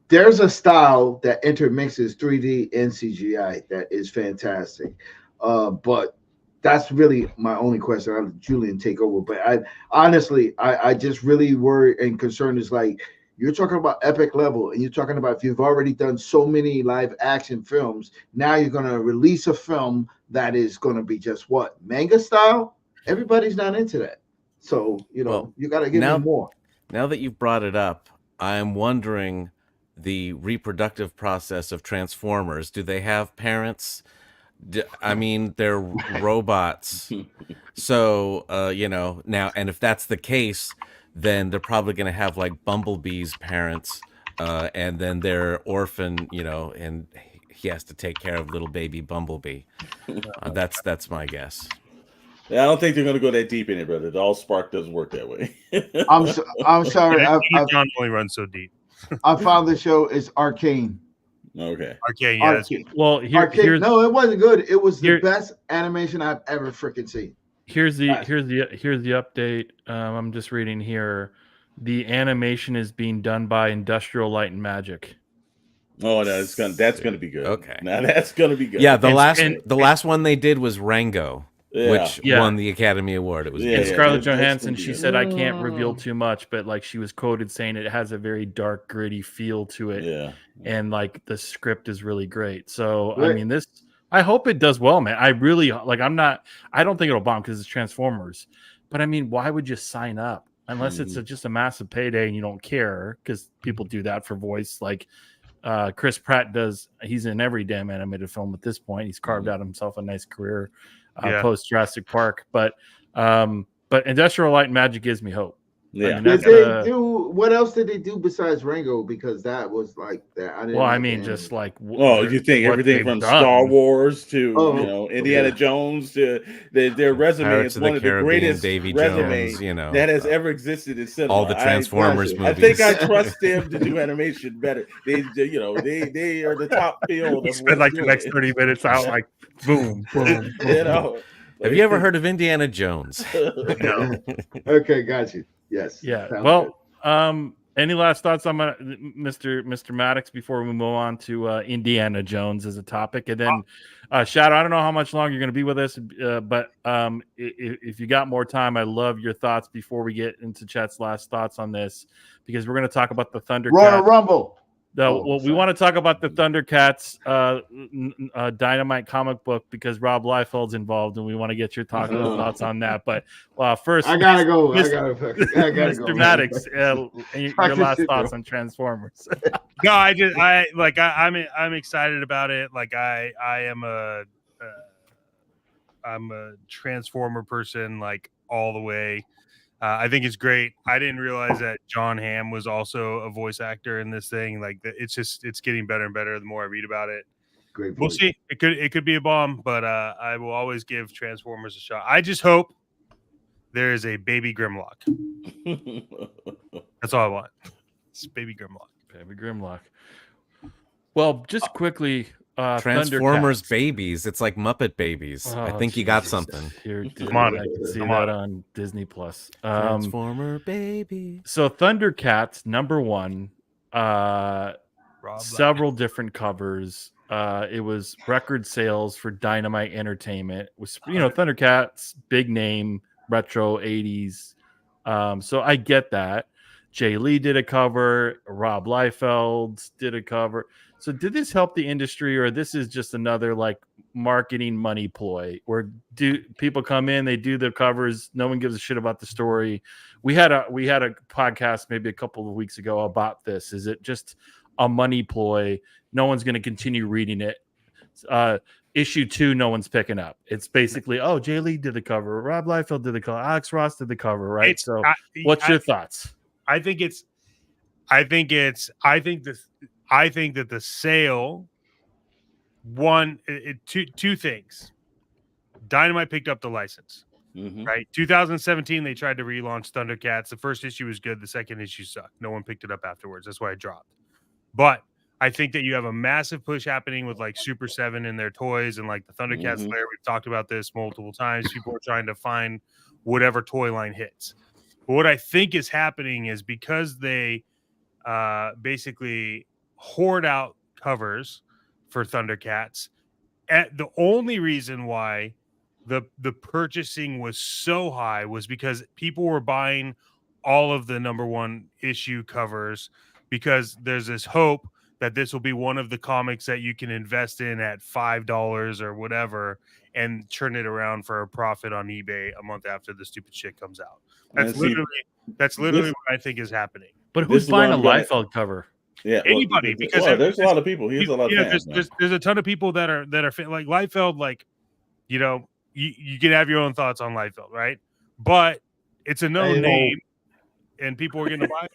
There's a style that intermixes 3D and CGI that is fantastic. But that's really my only question. I'll let Julian take over. But I just really worry and concerned is like, you're talking about epic level, and you're talking about if you've already done so many live action films, now you're going to release a film that is going to be just what? Manga style? Everybody's not into that. So, you got to give me more. Now that you've brought it up, I'm wondering the reproductive process of Transformers. Do they have parents? I mean, they're robots. So, now, and if that's the case, then they're probably going to have like Bumblebee's parents, and then they're orphan, and he has to take care of little baby Bumblebee. That's my guess. Yeah, I don't think they're going to go that deep in it, brother. The Allspark doesn't work that way. I'm sorry. John only runs so deep. I found the show is Arcane. Okay. Arcane, yeah. Arcane. Well, here's no, it wasn't good. It was the best animation I've ever freaking seen. Here's the update. I'm just reading here. The animation is being done by Industrial Light and Magic. Oh, that's gonna be good. Okay, now that's gonna be good. Yeah, the last one they did was Rango, which Yeah. won the Academy Award. It was And Scarlett Johansson. She said, "I can't reveal too much," but like she was quoted saying it has a very dark, gritty feel to it. Yeah, and like the script is really great. So I mean, I hope it does well, man. I really like. I don't think it'll bomb because it's Transformers. But I mean, why would you sign up unless it's just a massive payday and you don't care? Because people do that for voice. Like Chris Pratt does. He's in every damn animated film at this point. He's carved out himself a nice career post Jurassic Park. But Industrial Light and Magic gives me hope. Yeah. I mean, what else did they do besides Rango? Because that was like that. Just like you think everything from Star Wars to Indiana Jones to their resume Pirates is one of the greatest resumes that has ever existed in cinema. All the Transformers movies. I think I trust them to do animation better. They are the top field. You spend like the next 30 minutes out like boom, boom. Have you ever heard of Indiana Jones? No. Okay, got you. Yes. Yeah. Well, any last thoughts on Mr. Maddox before we move on to Indiana Jones as a topic? And then Shadowe, I don't know how much longer you're going to be with us, but if you got more time, I love your thoughts before we get into Chet's last thoughts on this, because we're going to talk about the Thundercats. Royal Rumble. We want to talk about the Thundercats Dynamite comic book because Rob Liefeld's involved, and we want to get your thoughts on that. But first, I gotta go. Mr. Maddox, your last thoughts on Transformers. No, I'm excited about it. Like I'm a Transformer person, like all the way. I think it's great. I didn't realize that John Hamm was also a voice actor in this thing. Like it's getting better and better the more I read about it. Great. We'll see. It could be a bomb, but I will always give Transformers a shot. I just hope there is a baby Grimlock. That's all I want. It's baby Grimlock. Baby Grimlock. Well, just quickly. Transformers babies. It's like Muppet Babies. I think you got something. Come on, I can see that on Disney Plus. Transformer baby. So Thundercats #1. Several different covers. It was record sales for Dynamite Entertainment. It was Thundercats, big name, retro 80s. So I get that. Jay Lee did a cover. Rob Liefeld did a cover. So did this help the industry, or this is just another like marketing money ploy? Or do people come in, they do the covers, no one gives a shit about the story? We had a podcast maybe a couple of weeks ago about this. Is it just a money ploy? No one's going to continue reading it. issue 2 no one's picking up. It's basically, oh, Jay Lee did the cover, Rob Liefeld did the cover, Alex Ross did the cover, right? What's your thoughts? I think that the sale two things. Dynamite picked up the license. Right, 2017 they tried to relaunch Thundercats. The first issue was good. The second issue sucked. No one picked it up afterwards. That's why it dropped. But I think that you have a massive push happening with like Super 7 and their toys and like the Thundercats layer. We've talked about this multiple times. People are trying to find whatever toy line hits. But what I think is happening is because they basically hoard out covers for Thundercats. The only reason why the purchasing was so high was because people were buying all of the number 1 issue covers because there's this hope that this will be one of the comics that you can invest in at $5 or whatever and turn it around for a profit on eBay a month after the stupid shit comes out. That's literally what I think is happening. But who's buying a Liefeld cover? Yeah, anybody, because there's a lot of people. He has a lot of fans. There's a ton of people that are like Liefeld, like, you know, you can have your own thoughts on Liefeld, right? But it's a known name, and people are going to buy it.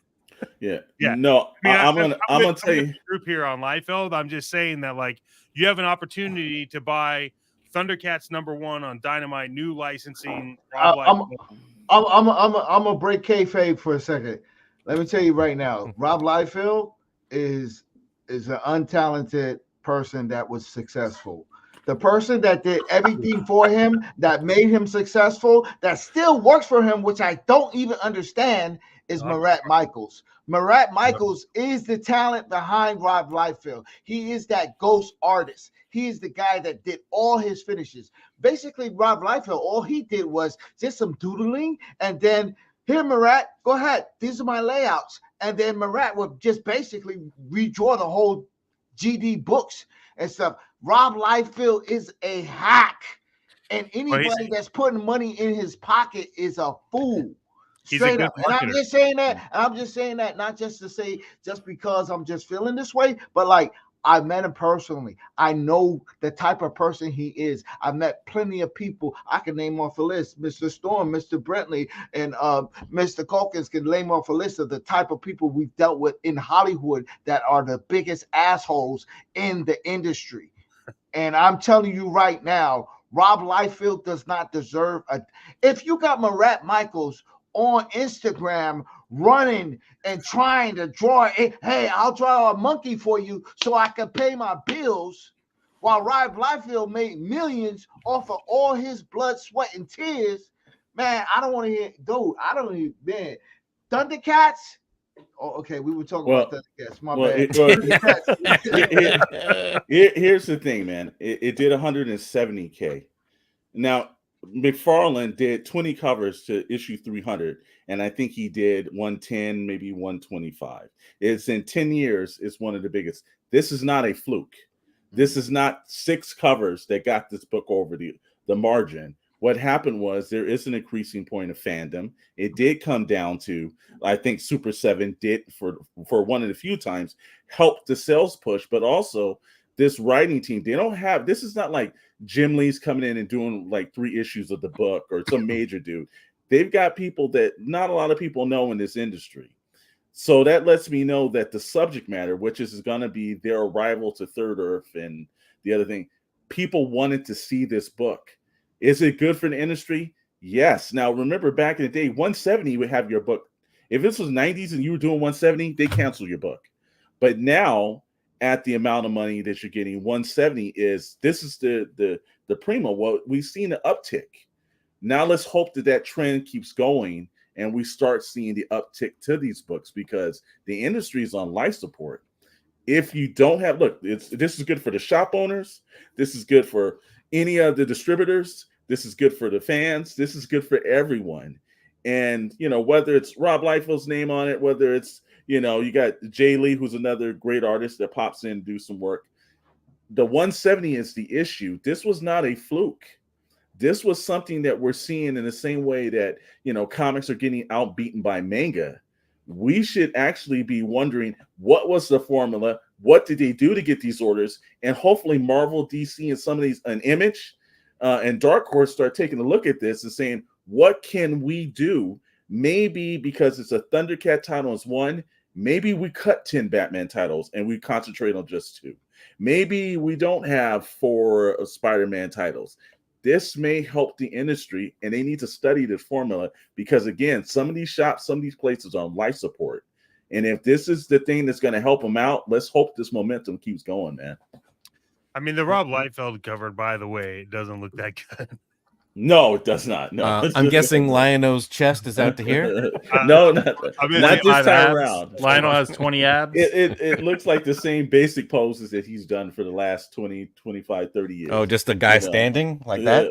Yeah. No, I'm gonna tell you. Group here on Liefeld. I'm just saying that like you have an opportunity to buy Thundercats #1 on Dynamite, new licensing. I'm gonna break kayfabe for a second. Let me tell you right now, Rob Liefeld is an untalented person that was successful. The person that did everything for him, that made him successful, that still works for him, which I don't even understand, is Marat Michaels. Marat Michaels is the talent behind Rob Liefeld. He is that ghost artist. He is the guy that did all his finishes. Basically, Rob Liefeld, all he did was just some doodling, and then, here, Marat, go ahead. These are my layouts. And then Marat would just basically redraw the whole GD books and stuff. Rob Liefeld is a hack. And anybody that's putting money in his pocket is a fool. Straight up. And I'm just saying that, not just to say, just because I'm just feeling this way, but like, I met him personally. I know the type of person he is. I met plenty of people. I can name off a list. Mr. Storm, Mr. Brentley, and Mr. Calkins can name off a list of the type of people we've dealt with in Hollywood that are the biggest assholes in the industry. And I'm telling you right now, Rob Liefeld does not deserve if you got Marat Michaels on Instagram running and trying to draw it, hey, I'll draw a monkey for you so I can pay my bills, while Rob Liefeld made millions off of all his blood, sweat, and tears. Man, I don't want to hear, dude. I don't even, man. Thundercats. Oh, okay, we were talking about Thundercats. My bad. Here's the thing, man. It did 170K. Now, McFarlane did 20 covers to issue 300, and I think he did 110, maybe 125. It's in 10 years, it's one of the biggest. This is not a fluke. This is not 6 covers that got this book over the margin. What happened was there is an increasing point of fandom. It did come down to, I think Super 7 did for one of the few times help the sales push, but also this writing team, they don't have, this is not like Jim Lee's coming in and doing like 3 issues of the book or some major dude. They've got people that not a lot of people know in this industry. So that lets me know that the subject matter, which is going to be their arrival to Third Earth and the other thing, people wanted to see this book. Is it good for the industry? Yes. Now, remember back in the day, 170 would have your book. If this was 90s and you were doing 170, they cancel your book. But now, at the amount of money that you're getting, 170 is the primo. Well, we've seen an uptick. Now let's hope that trend keeps going and we start seeing the uptick to these books, because the industry is on life support. If you don't have, look, this is good for the shop owners. This is good for any of the distributors. This is good for the fans. This is good for everyone. And, you know, whether it's Rob Liefeld's name on it, whether it's, you know, you got Jay Lee, who's another great artist that pops in and do some work. The 170 is the issue. This was not a fluke. This was something that we're seeing in the same way that, you know, comics are getting outbeaten by manga. We should actually be wondering, what was the formula? what did they do to get these orders? And hopefully Marvel, DC, and some of these, an Image and Dark Horse start taking a look at this and saying, what can we do? Maybe because it's a Thundercat title is one, maybe we cut 10 Batman titles and we concentrate on just 2. Maybe we don't have 4 Spider-Man titles. This may help the industry, and they need to study this formula because, again, some of these shops, some of these places are on life support. And if this is the thing that's going to help them out, let's hope this momentum keeps going, man. I mean, the Rob Liefeld cover, by the way, doesn't look that good. No, it does not. No, I'm guessing Lion-O's chest is out to here. No, not this time abs. around. Lionel has 20 abs. It looks like the same basic poses that he's done for the last 20, 25, 30 years. Oh, just a guy standing like that?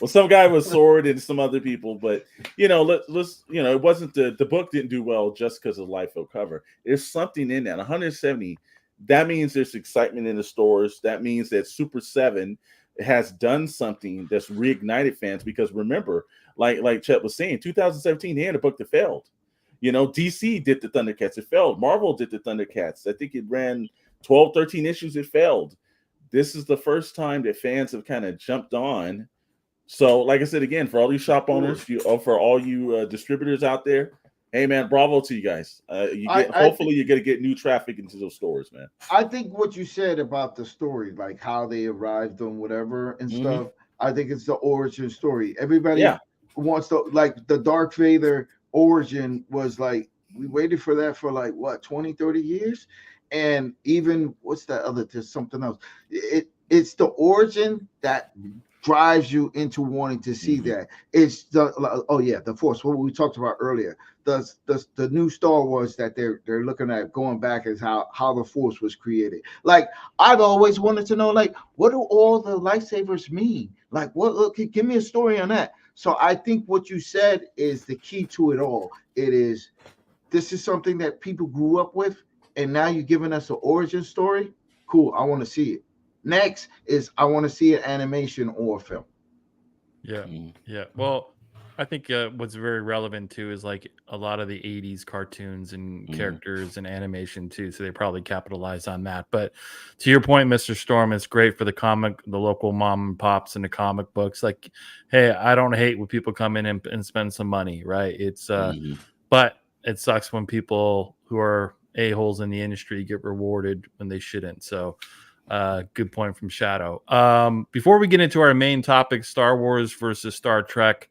Well, some guy with sword and some other people, but let's it wasn't the book didn't do well just because of the Liefeld cover. There's something in that 170. That means there's excitement in the stores. That means that Super 7 has done something that's reignited fans, because remember, like Chet was saying, 2017 they had a book that failed. DC did the Thundercats, it failed. Marvel did the Thundercats, I think it ran 12, 13 issues, it failed. This is the first time that fans have kind of jumped on. So like I said, again, for all these shop owners, for all you distributors out there, hey man, bravo to you guys. Hopefully you're gonna get new traffic into those stores, man. I think what you said about the story, like how they arrived on whatever and stuff, I think it's the origin story. Everybody wants to, like, the Darth Vader origin was like, we waited for that for like what, 20, 30 years? And even what's that other, there's something else. It's the origin that drives you into wanting to see that. It's the Force, what we talked about earlier. The new Star Wars that they're looking at going back is how the Force was created. Like, I've always wanted to know, like, what do all the lightsabers mean? Like, give me a story on that. So I think what you said is the key to it all. This is something that people grew up with, and now you're giving us an origin story. Cool, I want to see it. Next is I want to see an animation or a film. Yeah. Well, I think what's very relevant too is like a lot of the 80s cartoons and characters and animation too. So they probably capitalize on that. But to your point, Mr. Storm, it's great for the local mom and pops and the comic books. Like, hey, I don't hate when people come in and spend some money, right? It's but it sucks when people who are a-holes in the industry get rewarded when they shouldn't. So good point from Shadowe. Before we get into our main topic, Star Wars versus Star Trek,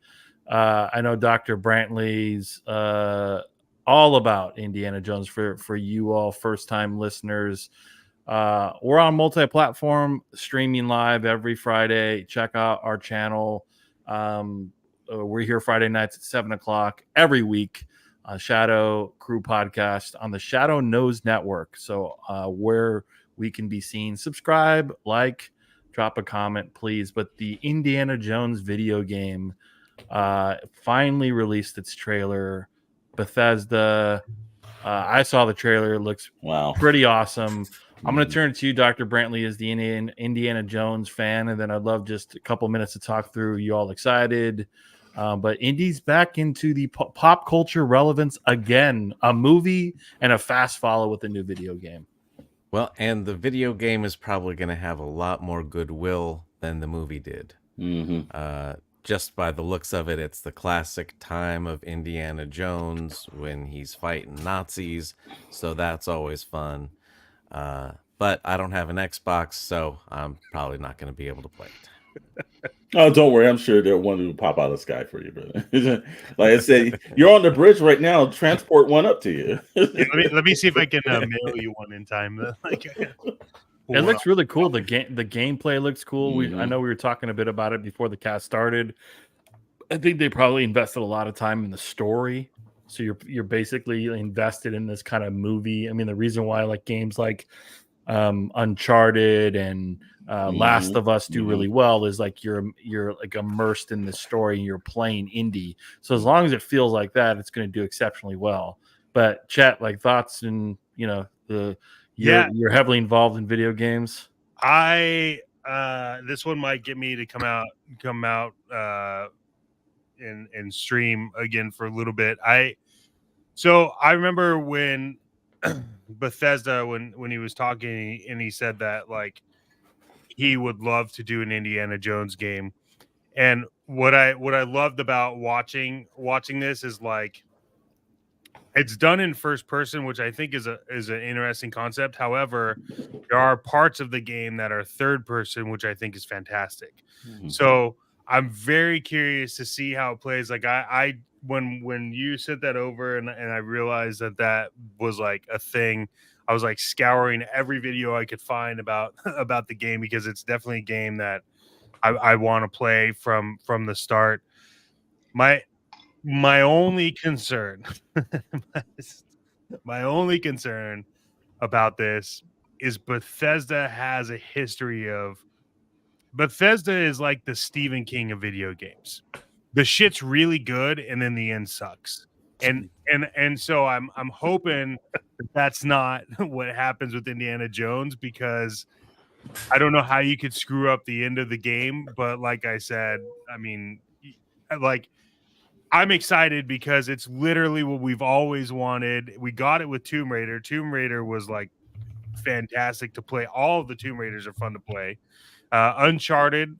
I know Dr. Brantley's all about Indiana Jones for you all first-time listeners. We're on multi-platform, streaming live every Friday. Check out our channel. We're here Friday nights at 7 o'clock every week. Shadow Crew Podcast on the Shadow Knows Network. So where we can be seen. Subscribe, like, drop a comment, please. But the Indiana Jones video game finally released its trailer. Bethesda. I saw the trailer. It looks pretty awesome. I'm going to turn it to you, Dr. Brantley, as the Indiana Jones fan, and then I'd love just a couple minutes to talk through. You all excited? But Indy's back into the pop culture relevance again. A movie and a fast follow with a new video game. Well, and the video game is probably going to have a lot more goodwill than the movie did. Just by the looks of it, it's the classic time of Indiana Jones when he's fighting Nazis, so that's always fun. But I don't have an Xbox, so I'm probably not going to be able to play it. Oh, don't worry. I'm sure they'll one who pop out of the sky for you, brother. Like I said, you're on the bridge right now. Transport one up to you. let me see if I can mail you one in time. It looks really cool. The gameplay looks cool. I know we were talking a bit about it before the cast started. I think they probably invested a lot of time in the story. So you're basically invested in this kind of movie. I mean, the reason why like games like Uncharted and Last of Us do really well is like you're like immersed in the story and you're playing Indy. So as long as it feels like that, it's going to do exceptionally well. But Chet, like thoughts and you're heavily involved in video games. This one might get me to come out and stream again for a little bit. So I remember when Bethesda when he was talking, and he said that like he would love to do an Indiana Jones game. And what I loved about watching this is like it's done in first person, which I think is an interesting concept. However, there are parts of the game that are third person, which I think is fantastic. Mhm. So I'm very curious to see how it plays. Like I when you sent that over and I realized that was like a thing, I was like scouring every video I could find about about the game, because it's definitely a game that I want to play from the start. My only concern, my only concern about this is Bethesda has a history of Bethesda is like the Stephen King of video games. The shit's really good, and then the end sucks. And so I'm hoping that's not what happens with Indiana Jones, because I don't know how you could screw up the end of the game. But like I said, I mean, like I'm excited because it's literally what we've always wanted. We got it with Tomb Raider. Tomb Raider was like fantastic to play. All of the Tomb Raiders are fun to play. Uncharted,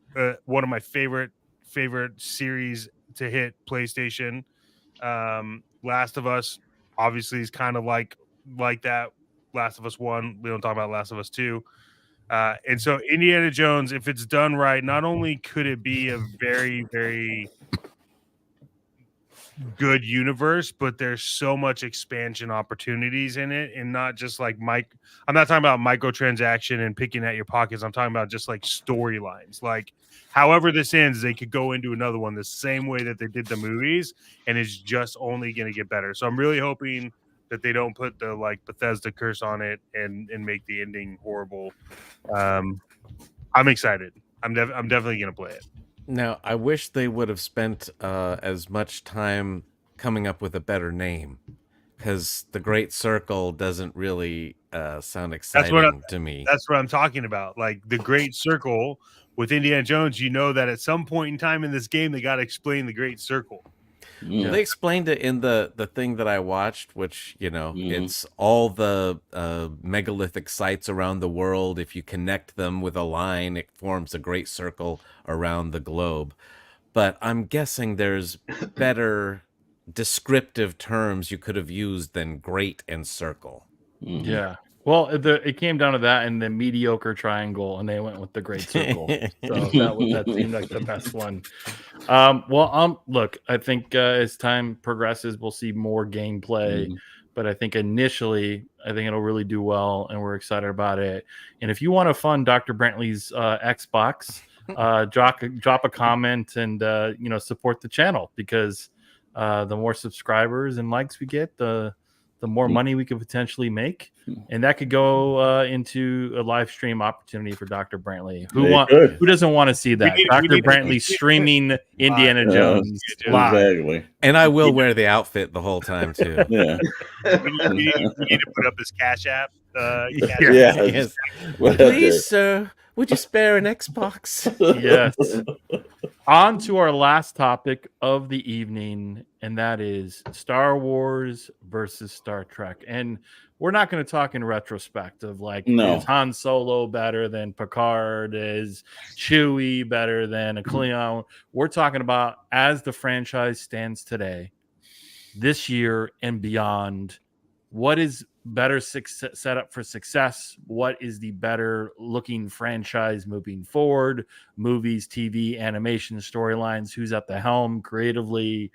one of my favorite series to hit PlayStation. Last of Us, obviously, is kind of like that. Last of Us 1. We don't talk about Last of Us 2. And so Indiana Jones, if it's done right, not only could it be a very, very good universe, but there's so much expansion opportunities in it, and not just like I'm not talking about microtransaction and picking at your pockets. I'm talking about just like storylines. Like however this ends, they could go into another one the same way that they did the movies, and it's just only going to get better. So I'm really hoping that they don't put the like Bethesda curse on it and make the ending horrible. I'm excited. I'm definitely going to play it. Now, I wish they would have spent as much time coming up with a better name, because the Great Circle doesn't really sound exciting to me. That's what I'm talking about. Like the Great Circle with Indiana Jones, you know that at some point in time in this game, they got to explain the Great Circle. Well, they explained it in the thing that I watched, which, it's all the megalithic sites around the world. If you connect them with a line, it forms a great circle around the globe. But I'm guessing there's better descriptive terms you could have used than great and circle. Yeah. Well, it came down to that and the mediocre triangle, and they went with the great circle. So that seemed like the best one. Look, I think as time progresses, we'll see more gameplay. But I think initially, it'll really do well, and we're excited about it. And if you want to fund Dr. Brantley's Xbox, drop a comment and support the channel, because the more subscribers and likes we get, the more money we could potentially make, and that could go into a live stream opportunity for Dr. Brantley. Who doesn't want to see that? Dr. Brantley streaming Indiana Jones live. Exactly. And I will wear the outfit the whole time too. Yeah. we need to put up this Cash App. Yes. Please, sir, would you spare an Xbox? Yes. On to our last topic of the evening, and that is Star Wars versus Star Trek. And we're not going to talk in retrospect of is Han Solo better than Picard? Is Chewie better than a Cleon? We're talking about as the franchise stands today, this year and beyond. What is better set up for success? What is the better looking franchise moving forward? Movies, TV, animation, storylines, who's at the helm creatively?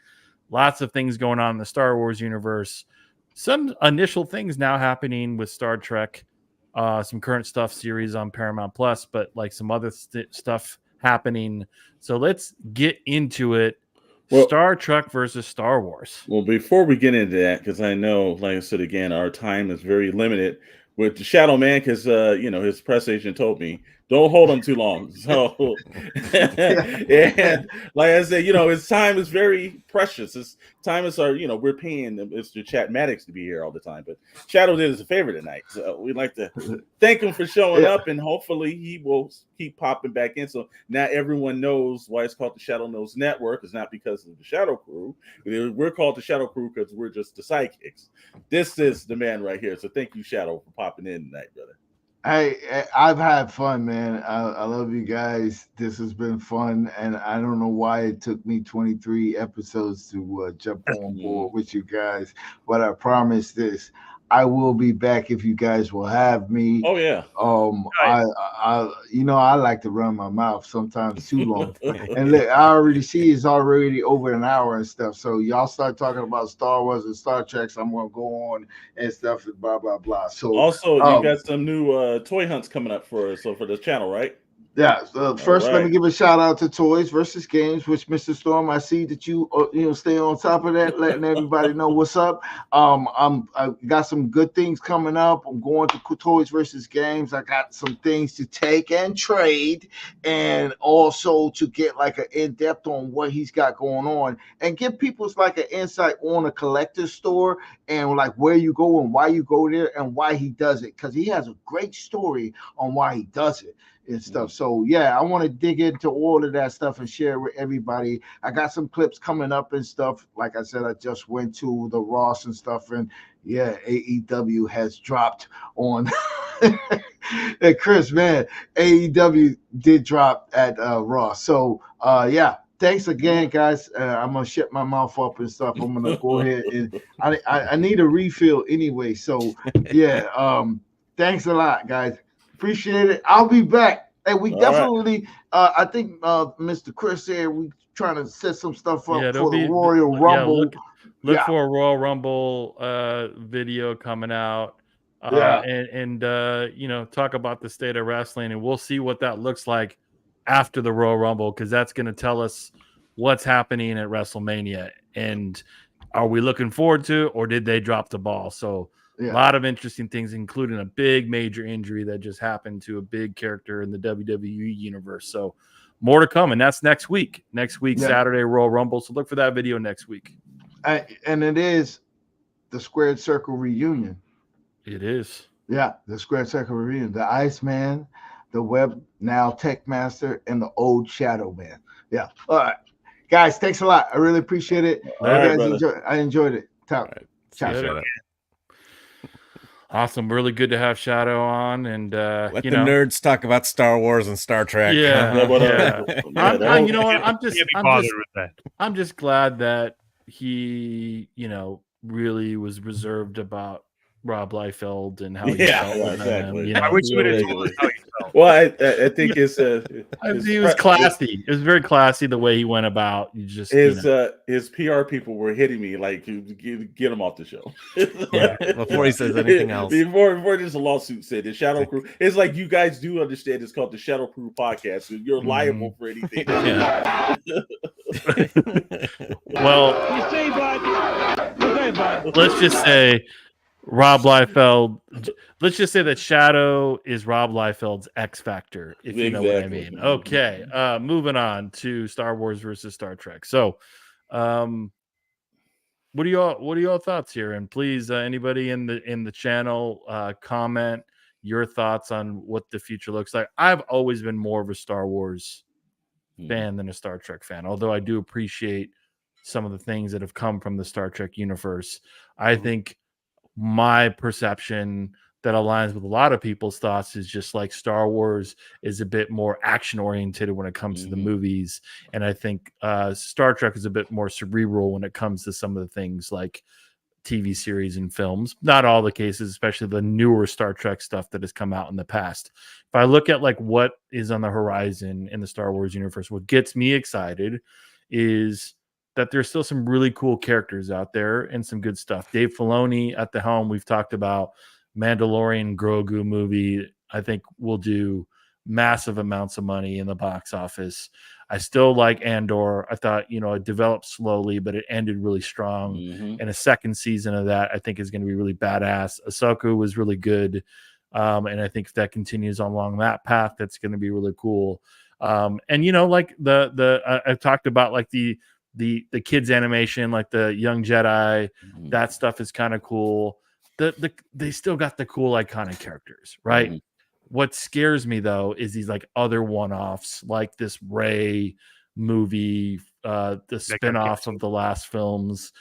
Lots of things going on in the Star Wars universe. Some initial things now happening with Star Trek, some current stuff series on Paramount Plus, but like some other stuff happening. So let's get into it. Well, Star Trek versus Star Wars. Well, before we get into that, because I know, like I said again, our time is very limited with the Shadowe Man, because his press agent told me Don't hold them too long. So, and like I said, his time is very precious. His time is we're paying Mr. Chatmatics to be here all the time, but Shadowe did us a favor tonight. So we'd like to thank him for showing up, and hopefully he will keep popping back in. So now everyone knows why it's called the Shadowe Knows Network. It's not because of the Shadow Crew. We're called the Shadow Crew because we're just the sidekicks. This is the man right here. So thank you, Shadowe, for popping in tonight, brother. I've had fun, man. I love you guys. This has been fun, and I don't know why it took me 23 episodes to jump on board with you guys, but I promise this: I will be back if you guys will have me. Oh yeah. I like to run my mouth sometimes too long, and look, I already see it's already over an hour and stuff. So y'all start talking about Star Wars and Star Trek, I'm gonna go on and stuff and blah blah blah. So also, you got some new toy hunts coming up for the channel, right? Yeah. First, let me give a shout out to Toys versus Games, which Mr. Storm, I see that you stay on top of that, letting everybody know what's up. I got some good things coming up. I'm going to Toys versus Games. I got some things to take and trade, and also to get like an in depth on what he's got going on, and give people like an insight on a collector's store and like where you go and why you go there and why he does it, because he has a great story on why he does it and stuff. So yeah, I want to dig into all of that stuff and share with everybody. I got some clips coming up and stuff. Like I said, I just went to the Ross and stuff, and yeah, AEW has dropped on. And Chris, man, AEW did drop at Ross. So yeah, thanks again, guys. I'm gonna shut my mouth up and stuff. I'm gonna go ahead and I need a refill anyway. So yeah, thanks a lot, guys. Appreciate it. I'll be back. And we definitely, I think Mr. Chris said we trying to set some stuff up for the Royal Rumble. Look for a Royal Rumble video coming out. And talk about the state of wrestling, and we'll see what that looks like after the Royal Rumble, because that's going to tell us what's happening at WrestleMania. And are we looking forward to it, or did they drop the ball? So a lot of interesting things, including a big major injury that just happened to a big character in the WWE universe. So more to come, and that's next week. Saturday, Royal Rumble. So look for that video next week. And it is the Squared Circle reunion. It is. Yeah, the Squared Circle reunion. The Iceman, the Web Now Tech Master, and the old Shadow Man. Yeah. All right. Guys, thanks a lot. I really appreciate it. I enjoyed it. Ciao. Awesome. Really good to have Shadowe on, and let the nerds talk about Star Wars and Star Trek. I'm just glad that he, really was reserved about Rob Liefeld and how he felt with him. I wish you would have told us how he felt. Well, I think he was classy. It was very classy the way he went about. His PR people were hitting me like, get him off the show. Before he says anything else. Before there's a lawsuit said the Shadow Crew. It's like, you guys do understand it's called the Shadow Crew podcast. So you're liable for anything. Well, let's just say Rob Liefeld. Let's just say that Shadowe is Rob Liefeld's X Factor, if you know what I mean. Okay, moving on to Star Wars versus Star Trek. So, what are y'all thoughts here? And please, anybody in the channel, comment your thoughts on what the future looks like. I've always been more of a Star Wars fan than a Star Trek fan, although I do appreciate some of the things that have come from the Star Trek universe. I think my perception that aligns with a lot of people's thoughts is just like Star Wars is a bit more action oriented when it comes to the movies. And I think Star Trek is a bit more cerebral when it comes to some of the things like TV series and films. Not all the cases, especially the newer Star Trek stuff that has come out in the past. If I look at like what is on the horizon in the Star Wars universe, what gets me excited is that there's still some really cool characters out there and some good stuff. Dave Filoni at the helm. We've talked about Mandalorian Grogu movie. I think will do massive amounts of money in the box office. I still like Andor. I thought, it developed slowly, but it ended really strong. And a second season of that, I think, is going to be really badass. Ahsoka was really good. And I think if that continues along that path, that's going to be really cool. And like I've talked about like the kids animation, like the Young Jedi, that stuff is kind of cool. They still got the cool iconic characters, right? Mhm. What scares me though is these like other one-offs, like this Rey movie, the spin-off of the last films.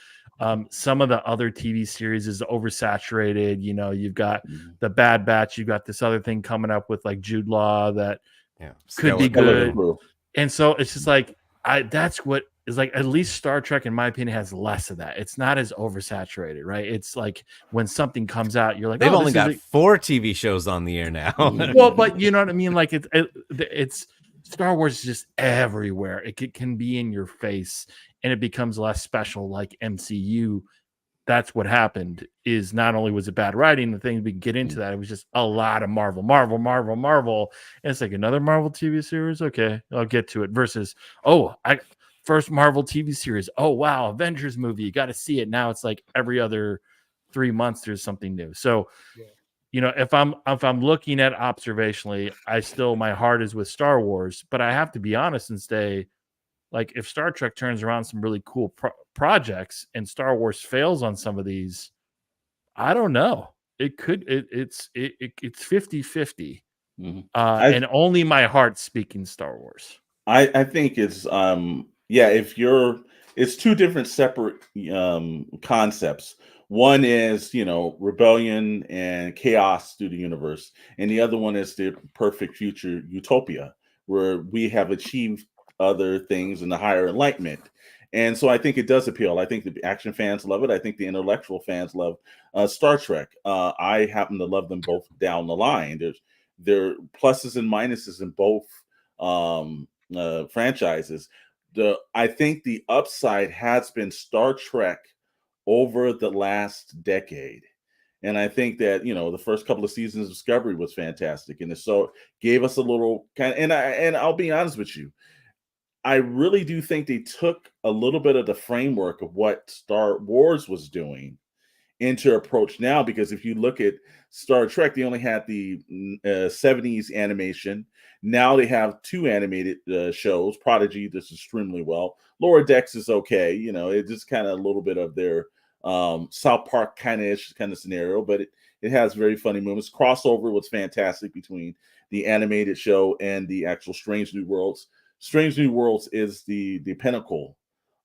Some of the other TV series is oversaturated. You've got the Bad Batch, you've got this other thing coming up with like Jude Law that could be good. And so it's just like that's what is like, at least Star Trek, in my opinion, has less of that. It's not as oversaturated, right? It's like when something comes out, you're like, they've only got 4 TV shows on the air now. Well, but you know what I mean? Like it's Star Wars is just everywhere. It can be in your face, and it becomes less special. Like MCU, that's what happened. Is not only was it bad writing, the thing we can get into that, it was just a lot of Marvel. And it's like another Marvel TV series. Okay, I'll get to it. Versus, first Marvel TV series. Oh wow, Avengers movie. You got to see it now. It's like every other 3 months there's something new. So, if I'm looking at observationally, my heart is with Star Wars, but I have to be honest and say, like, if Star Trek turns around some really cool projects and Star Wars fails on some of these, I don't know. It could. It's 50-50. And only my heart speaking Star Wars. I think it's it's 2 different separate concepts. One is, rebellion and chaos through the universe, and the other one is the perfect future utopia where we have achieved other things in the higher enlightenment. And so I think it does appeal. I think the action fans love it. I think the intellectual fans love Star Trek. I happen to love them both down the line. There are pluses and minuses in both franchises. I think the upside has been Star Trek over the last decade. And I think that, the first couple of seasons of Discovery was fantastic. And it so gave us a little kind of, and I'll be honest with you, I really do think they took a little bit of the framework of what Star Wars was doing into approach now, because if you look at Star Trek, they only had the 70s animation. Now they have 2 animated shows. Prodigy does extremely well. Lower Decks is okay. It's just kind of a little bit of their South Park kind of scenario, but it has very funny moments. Crossover was fantastic between the animated show and the actual Strange New Worlds. Strange New Worlds is the pinnacle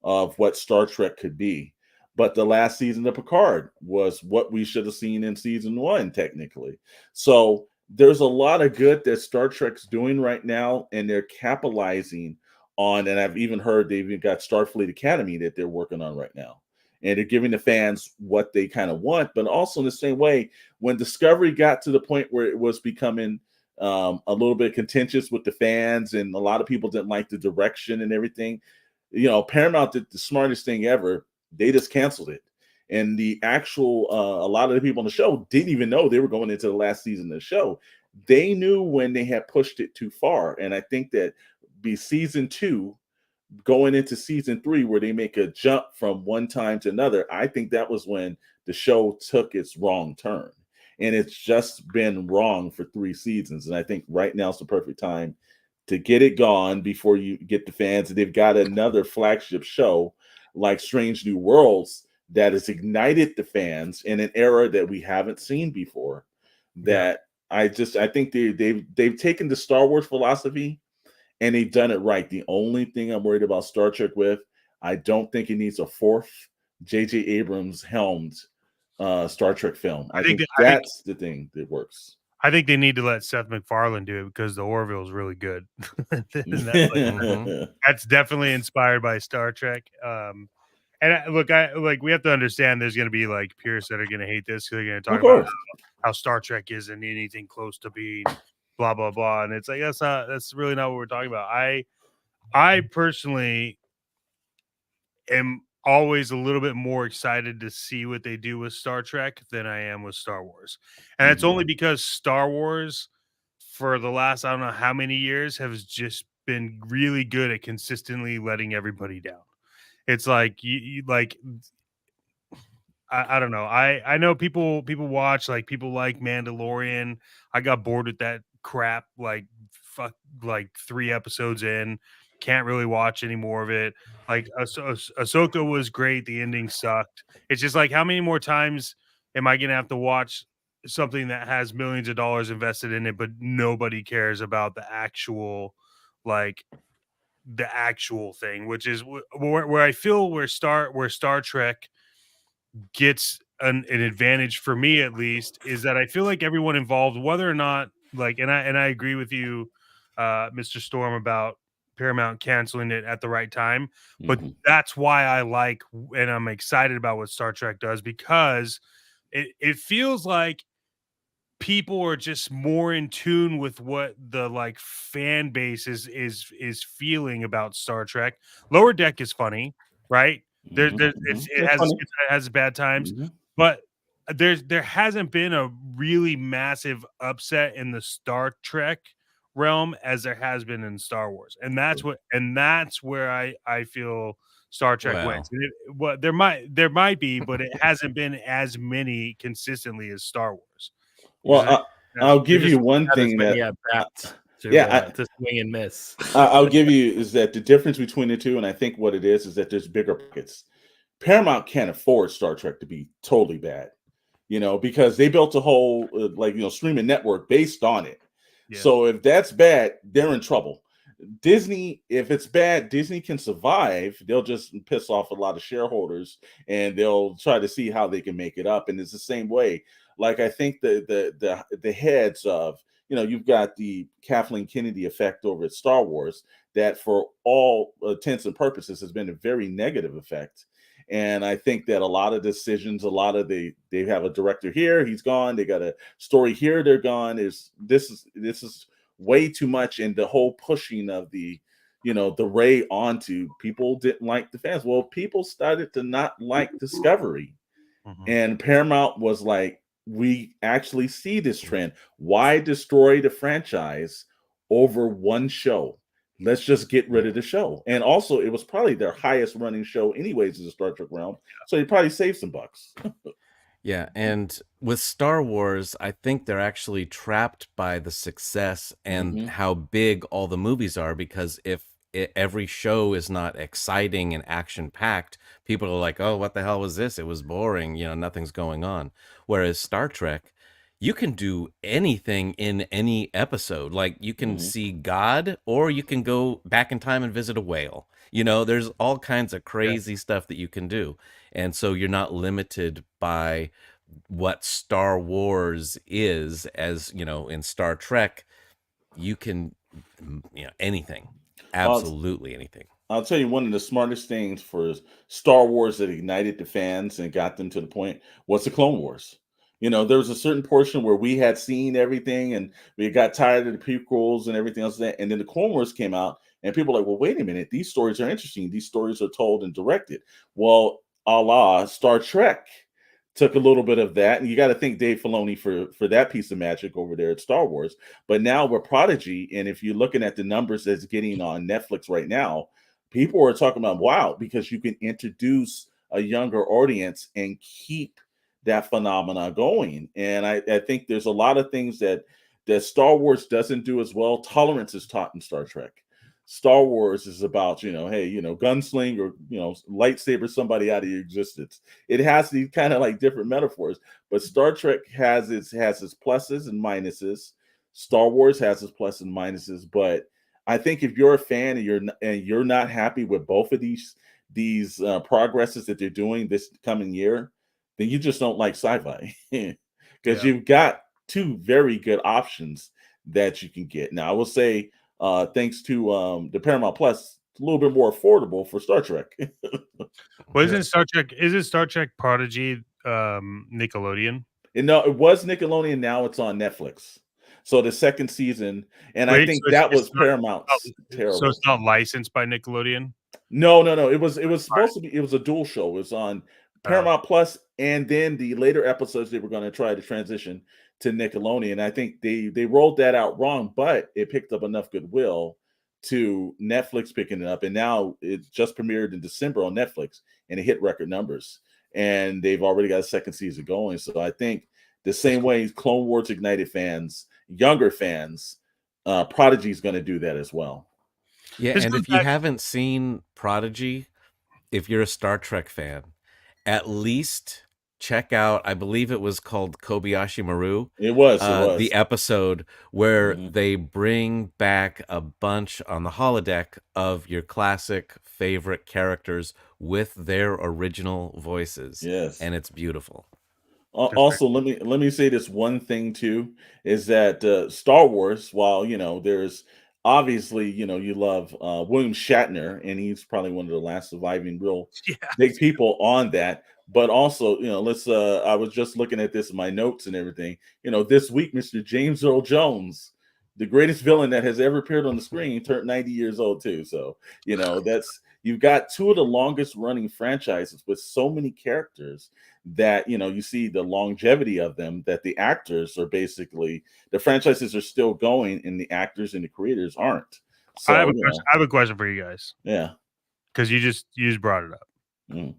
of what Star Trek could be. But the last season of Picard was what we should have seen in season 1, technically. So there's a lot of good that Star Trek's doing right now, and they're capitalizing on, and I've even heard they've even got Starfleet Academy that they're working on right now. And they're giving the fans what they kind of want, but also in the same way, when Discovery got to the point where it was becoming a little bit contentious with the fans, and a lot of people didn't like the direction and everything, Paramount did the smartest thing ever. They just canceled it. And the actual, a lot of the people on the show didn't even know they were going into the last season of the show. They knew when they had pushed it too far. And I think that be season 2 going into season 3, where they make a jump from one time to another, I think that was when the show took its wrong turn. And it's just been wrong for 3 seasons. And I think right now is the perfect time to get it gone before you get the fans. And they've got another flagship show like Strange New Worlds that has ignited the fans in an era that we haven't seen before. That I think they've taken the Star Wars philosophy and they've done it right. The only thing I'm worried about Star Trek with, I don't think it needs a 4th J.J. Abrams helmed Star Trek film. I think that's the thing that works. I think they need to let Seth MacFarlane do it, because the Orville is really good. That's definitely inspired by Star Trek. And look, we have to understand there's going to be like purists that are going to hate this, because they're going to talk about how Star Trek isn't anything close to being blah blah blah, and it's like that's really not what we're talking about. I personally am always a little bit more excited to see what they do with Star Trek than I am with Star Wars. And it's only because Star Wars for the last, I don't know how many years, has just been really good at consistently letting everybody down. It's like, I don't know. I know people watch, like, people like Mandalorian. I got bored with that crap, like, fuck, like 3 episodes in. Can't really watch any more of it. Like, Ahsoka was great. The ending sucked. It's just like, how many more times am I gonna have to watch something that has millions of dollars invested in it, but nobody cares about like the actual thing, which is where I feel where Star Trek gets an advantage for me, at least, is that I feel like everyone involved, whether or not, like, and I agree with you, Mr. Storm, about Paramount canceling it at the right time, but Mhm. that's why I like and I'm excited about what Star Trek does, because it feels like people are just more in tune with what the, like, fan base is feeling about Star Trek. Lower Deck is funny, right? Mhm. Mhm. That's funny. It has bad times, Mhm. but there hasn't been a really massive upset in the Star Trek realm as there has been in Star Wars, and that's where I feel Star Trek wins. Well, And what there might be, but it hasn't been as many consistently as Star Wars. Because Well, I'll There give just you one not as thing many that, at bats yeah, to swing and miss. I'll give you is that the difference between the two, and I think what it is that there's bigger pockets. Paramount can't afford Star Trek to be totally bad, because they built a whole streaming network based on it. Yeah. So if that's bad, they're in trouble. Disney, if it's bad, Disney can survive. They'll just piss off a lot of shareholders, and they'll try to see how they can make it up. And it's the same way. Like, I think the heads of, you've got the Kathleen Kennedy effect over at Star Wars, that for all intents and purposes has been a very negative effect. And I think that a lot of decisions, they have a director here, he's gone. They got a story here, they're gone. This is way too much, and the whole pushing of the Ray onto people didn't like the fans. Well, people started to not like Discovery, Mhm. and Paramount was like, we actually see this trend. Why destroy the franchise over one show? Let's just get rid of the show. And also, it was probably their highest running show anyways in the Star Trek realm, so you probably saved some bucks. yeah, and with Star Wars, I think they're actually trapped by the success and Hmm. how big all the movies are, because if every show is not exciting and action packed, people are like, "Oh, what the hell was this? It was boring, nothing's going on." Whereas Star Trek, you can do anything in any episode. Like, you can Hmm. see God, or you can go back in time and visit a whale. There's all kinds of Yeah. crazy stuff that you can do. And so you're not limited by what Star Wars is. As in Star Trek, you can, anything, Well, absolutely anything. I'll tell you, one of the smartest things for Star Wars that ignited the fans and got them to the point was the Clone Wars. There was a certain portion where we had seen everything and we got tired of the prequels and everything else. And then the Clone Wars came out, and people were like, well, wait a minute, these stories are interesting. These stories are told and directed. Well, a la Star Trek took a little bit of that. And you got to thank Dave Filoni for that piece of magic over there at Star Wars. But now we're Prodigy. And if you're looking at the numbers that's getting on Netflix right now, people are talking about, wow, because you can introduce a younger audience and keep that phenomena going. And I think there's a lot of things that Star Wars doesn't do as well. Tolerance is taught in Star Trek. Star Wars is about, hey, gunsling or, lightsaber somebody out of your existence. It has these kind of like different metaphors, but Star Trek has its pluses and minuses. Star Wars has its pluses and minuses, but I think if you're a fan and you're not happy with both of these progresses that they're doing this coming year, then you just don't like sci-fi, because Yeah. you've got two very good options that you can get. Now, I will say, thanks to the Paramount Plus, it's a little bit more affordable for Star Trek. Well, Yeah. isn't Star Trek Prodigy Nickelodeon? And no, it was Nickelodeon. Now it's on Netflix. So the second season, and I Wait, think that was not Paramount's so terrible. it's not licensed by Nickelodeon? No, no, no. It was supposed to be. It was a dual show. It was on Oh, Paramount Plus, and then the later episodes they were going to try to transition to Nickelodeon. I think they rolled that out wrong, but it picked up enough goodwill to Netflix picking it up, and now it just premiered in December on Netflix, and it hit record numbers. and they've already got a second season going. So I think the same way Clone Wars ignited fans, younger fans, Prodigy is going to do that as well. Yeah, This and goes if you back- haven't seen Prodigy, if you're a Star Trek fan, at least check out, I believe it was called Kobayashi Maru. It was. The episode where Mhm. they bring back a bunch on the holodeck of your classic favorite characters with their original voices. Yes. And it's beautiful. Also, let me say this one thing too, is that Star Wars, while there's obviously you love William Shatner, and he's probably one of the last surviving real big people on that. But also, let's I was just looking at this in my notes and everything. This week, Mr. James Earl Jones, the greatest villain that has ever appeared on the screen, turned 90 years old too. So that's you've got two of the longest running franchises with so many characters that you see the longevity of them, that the actors are basically, the franchises are still going and the actors and the creators aren't. So I have a question for you guys. Yeah, because you just brought it up. Mm.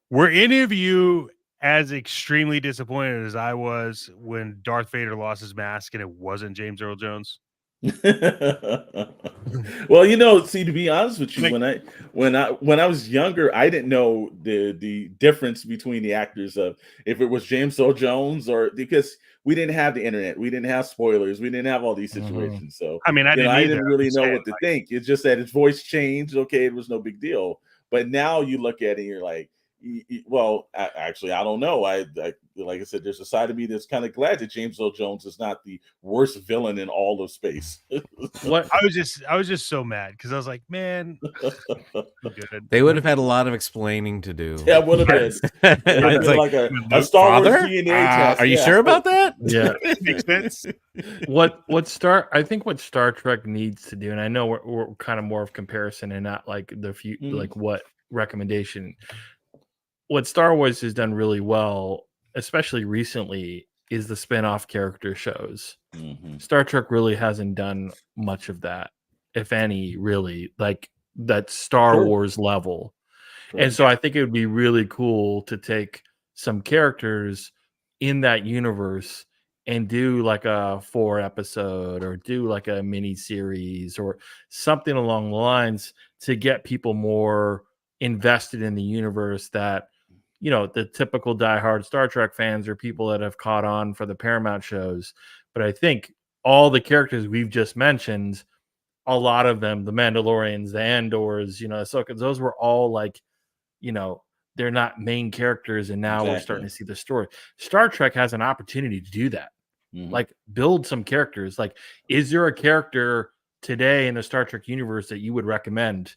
Were any of you as extremely disappointed as I was when Darth Vader lost his mask and it wasn't James Earl Jones? Well, see, to be honest with you, when I was younger, I didn't know the difference between the actors of if it was James Earl Jones, or because we didn't have the internet, we didn't have spoilers, we didn't have all these situations. So I mean, I didn't really know what to think. It's just that his voice changed. Okay, it was no big deal. But now you look at it and you're like, well, actually, I don't know. I like I said, there's a side of me that's kind of glad that James Earl Jones is not the worst villain in all of space. What I was just so mad because I was like, man, good. They would have had a lot of explaining to do. Yeah, would have been. It's like a Star Wars DNA test. Are you sure about that? Yeah, makes sense. I think what Star Trek needs to do, and I know we're kind of more of comparison and not like the few like what recommendation. What Star Wars has done really well, especially recently, is the spin-off character shows. Mm-hmm. Star Trek really hasn't done much of that, if any, really, like that Star Wars level. Sure. And so I think it would be really cool to take some characters in that universe and do like a 4-episode or do like a mini series or something along the lines to get people more invested in the universe, that the typical diehard Star Trek fans are people that have caught on for the Paramount shows. But I think all the characters we've just mentioned, a lot of them, the Mandalorians, the Andors, Ahsoka, those were all like, they're not main characters, and now we're starting to see the story. Star Trek has an opportunity to do that. Mm-hmm. Like build some characters. Like, is there a character today in the Star Trek universe that you would recommend?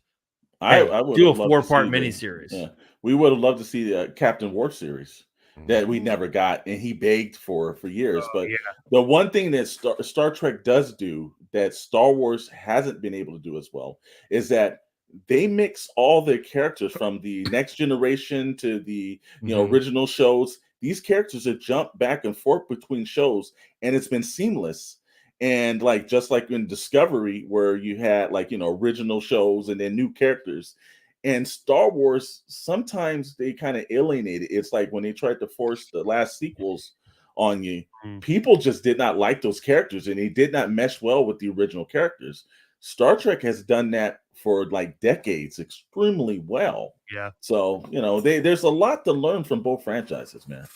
I would do a 4-part miniseries. Yeah. We would have loved to see the Captain Worf series that we never got, and he begged for years. But the one thing that Star Trek does do that Star Wars hasn't been able to do as well is that they mix all their characters from the Next Generation to the original shows. These characters have jumped back and forth between shows, and it's been seamless. And like just like in Discovery, where you had like original shows and then new characters. And Star Wars, sometimes they kind of alienate it. It's like when they tried to force the last sequels on you, people just did not like those characters, and they did not mesh well with the original characters. Star Trek has done that for like decades extremely well. Yeah. So, there's a lot to learn from both franchises, man.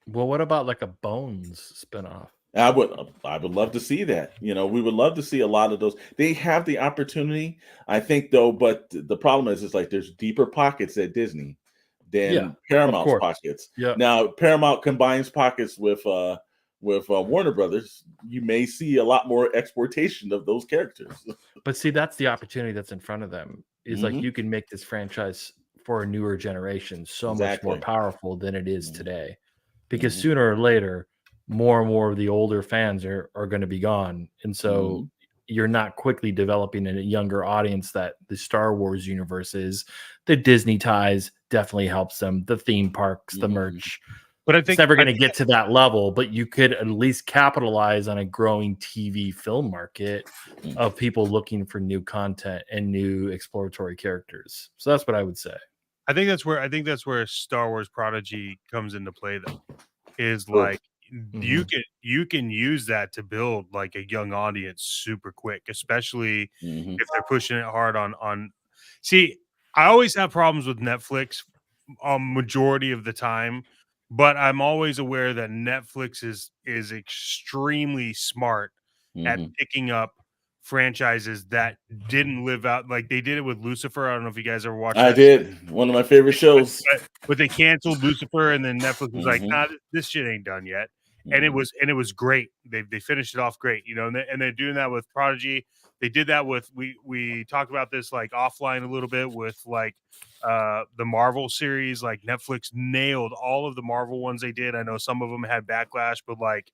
Well, what about like a Bones spinoff? I would love to see that. We would love to see a lot of those. They have the opportunity, I think, though. But the problem is like there's deeper pockets at Disney than Paramount's pockets. Yeah. Now Paramount combines pockets with Warner Brothers. You may see a lot more exploitation of those characters. But see, that's the opportunity that's in front of them. Is like you can make this franchise for a newer generation so much more powerful than it is today, because sooner or later, more and more of the older fans are going to be gone. And so you're not quickly developing a younger audience that the Star Wars universe is. The Disney ties definitely helps them. The theme parks, the merch. But I think it's never going to get to that level, but you could at least capitalize on a growing TV film market of people looking for new content and new exploratory characters. So that's what I would say. I think that's where Star Wars Prodigy comes into play, though. Is Sure. like you can use that to build like a young audience super quick, especially Mhm. if they're pushing it hard on. See, I always have problems with Netflix majority of the time, but I'm always aware that Netflix is extremely smart at Mhm. picking up franchises that didn't live out. Like they did it with Lucifer. I don't know if you guys ever watched I that. did. One of my favorite shows. But they canceled Lucifer, and then Netflix was like, Mhm. "Nah, this shit ain't done yet." And Mhm. it was great. They finished it off great, you know. And they're doing that with Prodigy. They did that with we talked about this like offline a little bit with like the Marvel series. Like Netflix nailed all of the Marvel ones they did. I know some of them had backlash, but like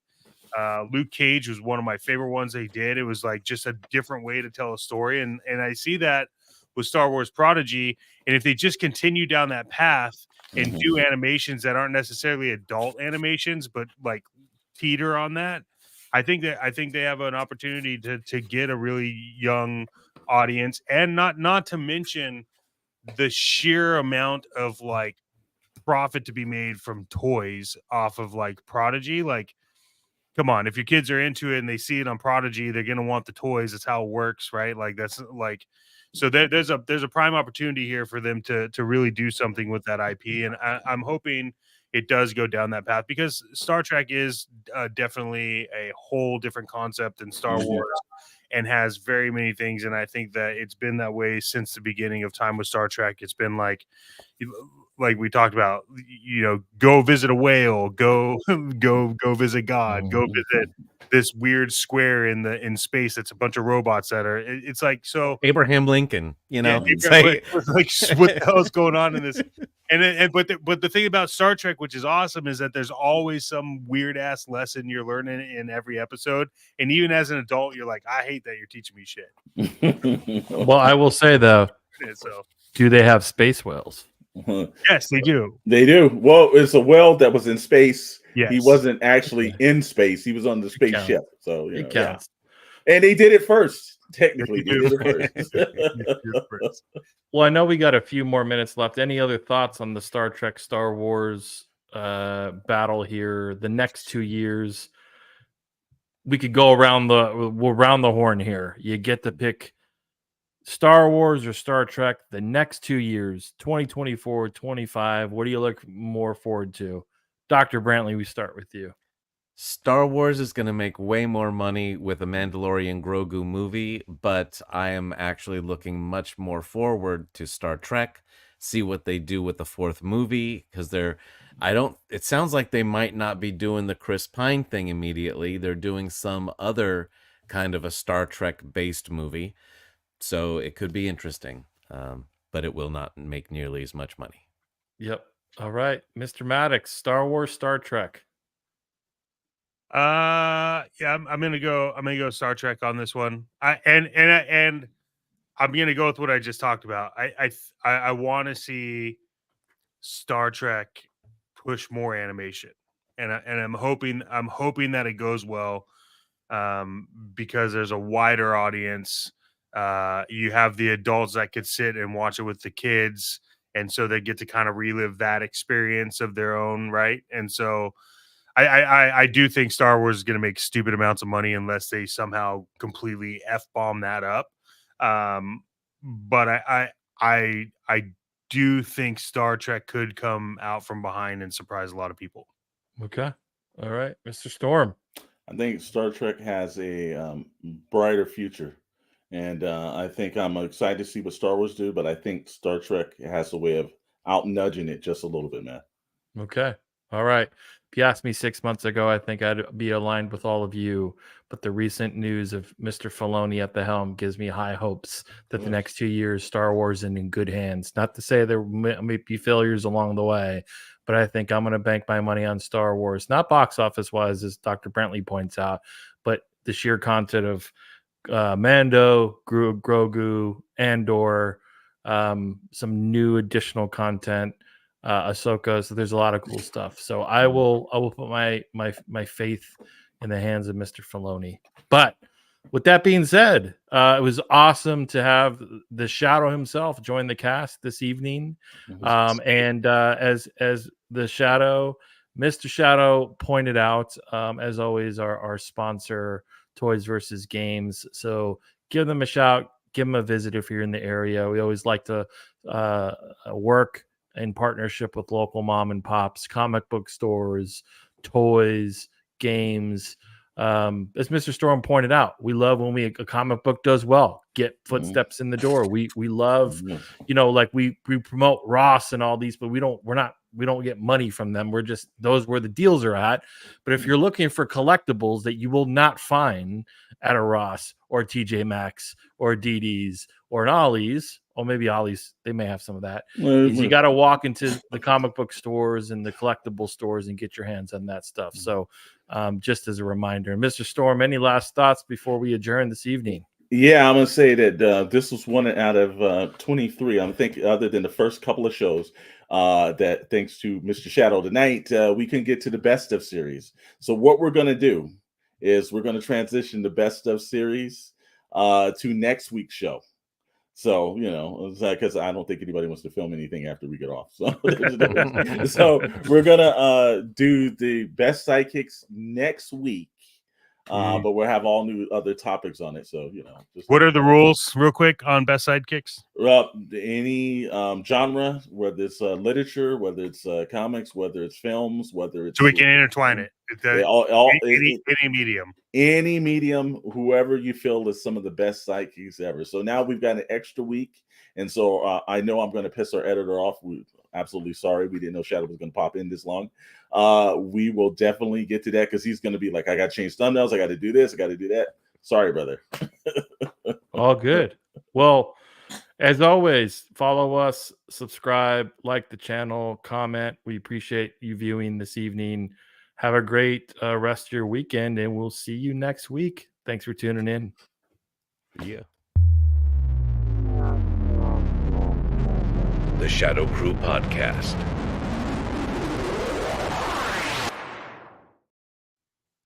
Luke Cage was one of my favorite ones they did. It was like just a different way to tell a story, and I see that with Star Wars Prodigy. And if they just continue down that path and Mhm. do animations that aren't necessarily adult animations, but like teeter on that, I think they have an opportunity to get a really young audience, and not to mention the sheer amount of like profit to be made from toys off of like Prodigy. Like, come on, if your kids are into it and they see it on Prodigy, they're gonna want the toys. That's how it works, right? Like that's like so there's a prime opportunity here for them to really do something with that IP, and I'm hoping it does go down that path because Star Trek is definitely a whole different concept than Star Mhm. Wars and has very many things. And I think that it's been that way since the beginning of time with Star Trek. It's been like we talked about, you know, go visit a whale, go go visit God, go visit this weird square in space. It's a bunch of robots that are. It's like so. Abraham Lincoln, you Yeah, know, it's Abraham like, was like, what the hell is going on in this? But the thing about Star Trek, which is awesome, is that there's always some weird ass lesson you're learning in every episode, and even as an adult, you're like, I hate that you're teaching me shit. Well, I will say though, So do they have space whales? yes, they do. They do. Well, it's a whale that was in space. Yes, He wasn't actually Okay. in space. He was on the It spaceship. counts. So, It yeah. counts. And they did it first. Yes, Technically, they they do. did it They first. do first. Well, I know we got a few more minutes left. Any other thoughts on the Star Trek Star Wars battle here? The next 2 years, we could go around the horn here. You get to pick Star Wars or Star Trek the next 2 years, 2024, 25. What do you look more forward to? Dr. Brantley, we start with you. Star Wars is going to make way more money with a Mandalorian Grogu movie, but I am actually looking much more forward to Star Trek, see what they do with the fourth movie, because it sounds like they might not be doing the Chris Pine thing immediately. They're doing some other kind of a Star Trek based movie. So it could be interesting, but it will not make nearly as much money. Yep. All right, Mr. Maddox, Star Wars, Star Trek. Yeah, I'm gonna go Star Trek on this one. And I'm gonna go with what I just talked about. I want to see Star Trek push more animation, and I'm hoping that it goes well, because there's a wider audience. You have the adults that could sit and watch it with the kids, and so they get to kind of relive that experience of their own, right? And so I do think Star Wars is going to make stupid amounts of money unless they somehow completely f bomb that up. But I do think Star Trek could come out from behind and surprise a lot of people. Okay. All right, Mr. Storm. I think Star Trek has a brighter future. And I think I'm excited to see what Star Wars do, but I think Star Trek has a way of out nudging it just a little bit, man. Okay. All right. If you asked me 6 months ago, I think I'd be aligned with all of you. But the recent news of Mr. Filoni at the helm gives me high hopes that the next 2 years, Star Wars is in good hands. Not to say there may be failures along the way, but I think I'm going to bank my money on Star Wars, not box office wise, as Dr. Brantley points out, but the sheer content of Mando, Grogu, Andor, some new additional content. Ahsoka. So there's a lot of cool stuff. So I will put my faith in the hands of Mr. Filoni. But with that being said, it was awesome to have the Shadowe himself join the cast this evening. And as the Shadowe, Mr. Shadowe pointed out, as always, our sponsor, Toys versus Games. So give them a shout, give them a visit if you're in the area. We always like to work in partnership with local mom and pops, comic book stores, toys, games. As Mr. Storm pointed out, we love when a comic book does well, get footsteps in the door. We love, like we promote Ross and all these, but we don't get money from them. We're just, those where the deals are at. But if you're looking for collectibles that you will not find at a Ross or TJ Maxx or DD's or an Ollie's, or maybe Ollie's, they may have some of that. You got to walk into the comic book stores and the collectible stores and get your hands on that stuff. So just as a reminder, Mr. Storm, any last thoughts before we adjourn this evening? Yeah, I'm going to say that this was one out of 23. I'm thinking, other than the first couple of shows, that thanks to Mr. Shadowe tonight, we can get to the best of series. So what we're going to do is we're going to transition the best of series to next week's show. So, because I don't think anybody wants to film anything after we get off. So, so we're going to do the best sidekicks next week. But we'll have all new other topics on it. So, what are the rules, real quick, on best sidekicks? Any genre, whether it's literature, whether it's comics, whether it's films, whether it's, so we can intertwine it. Any medium. Any medium, whoever you feel is some of the best sidekicks ever. So now we've got an extra week. And so I know I'm going to piss our editor off. We're absolutely sorry. We didn't know Shadowe was going to pop in this long. We will definitely get to that because he's going to be like, I got to change thumbnails. I got to do this. I got to do that. Sorry, brother. All good. Well, as always, follow us, subscribe, like the channel, comment. We appreciate you viewing this evening. Have a great rest of your weekend, and we'll see you next week. Thanks for tuning in. Yeah. The Shadowe Crew Podcast.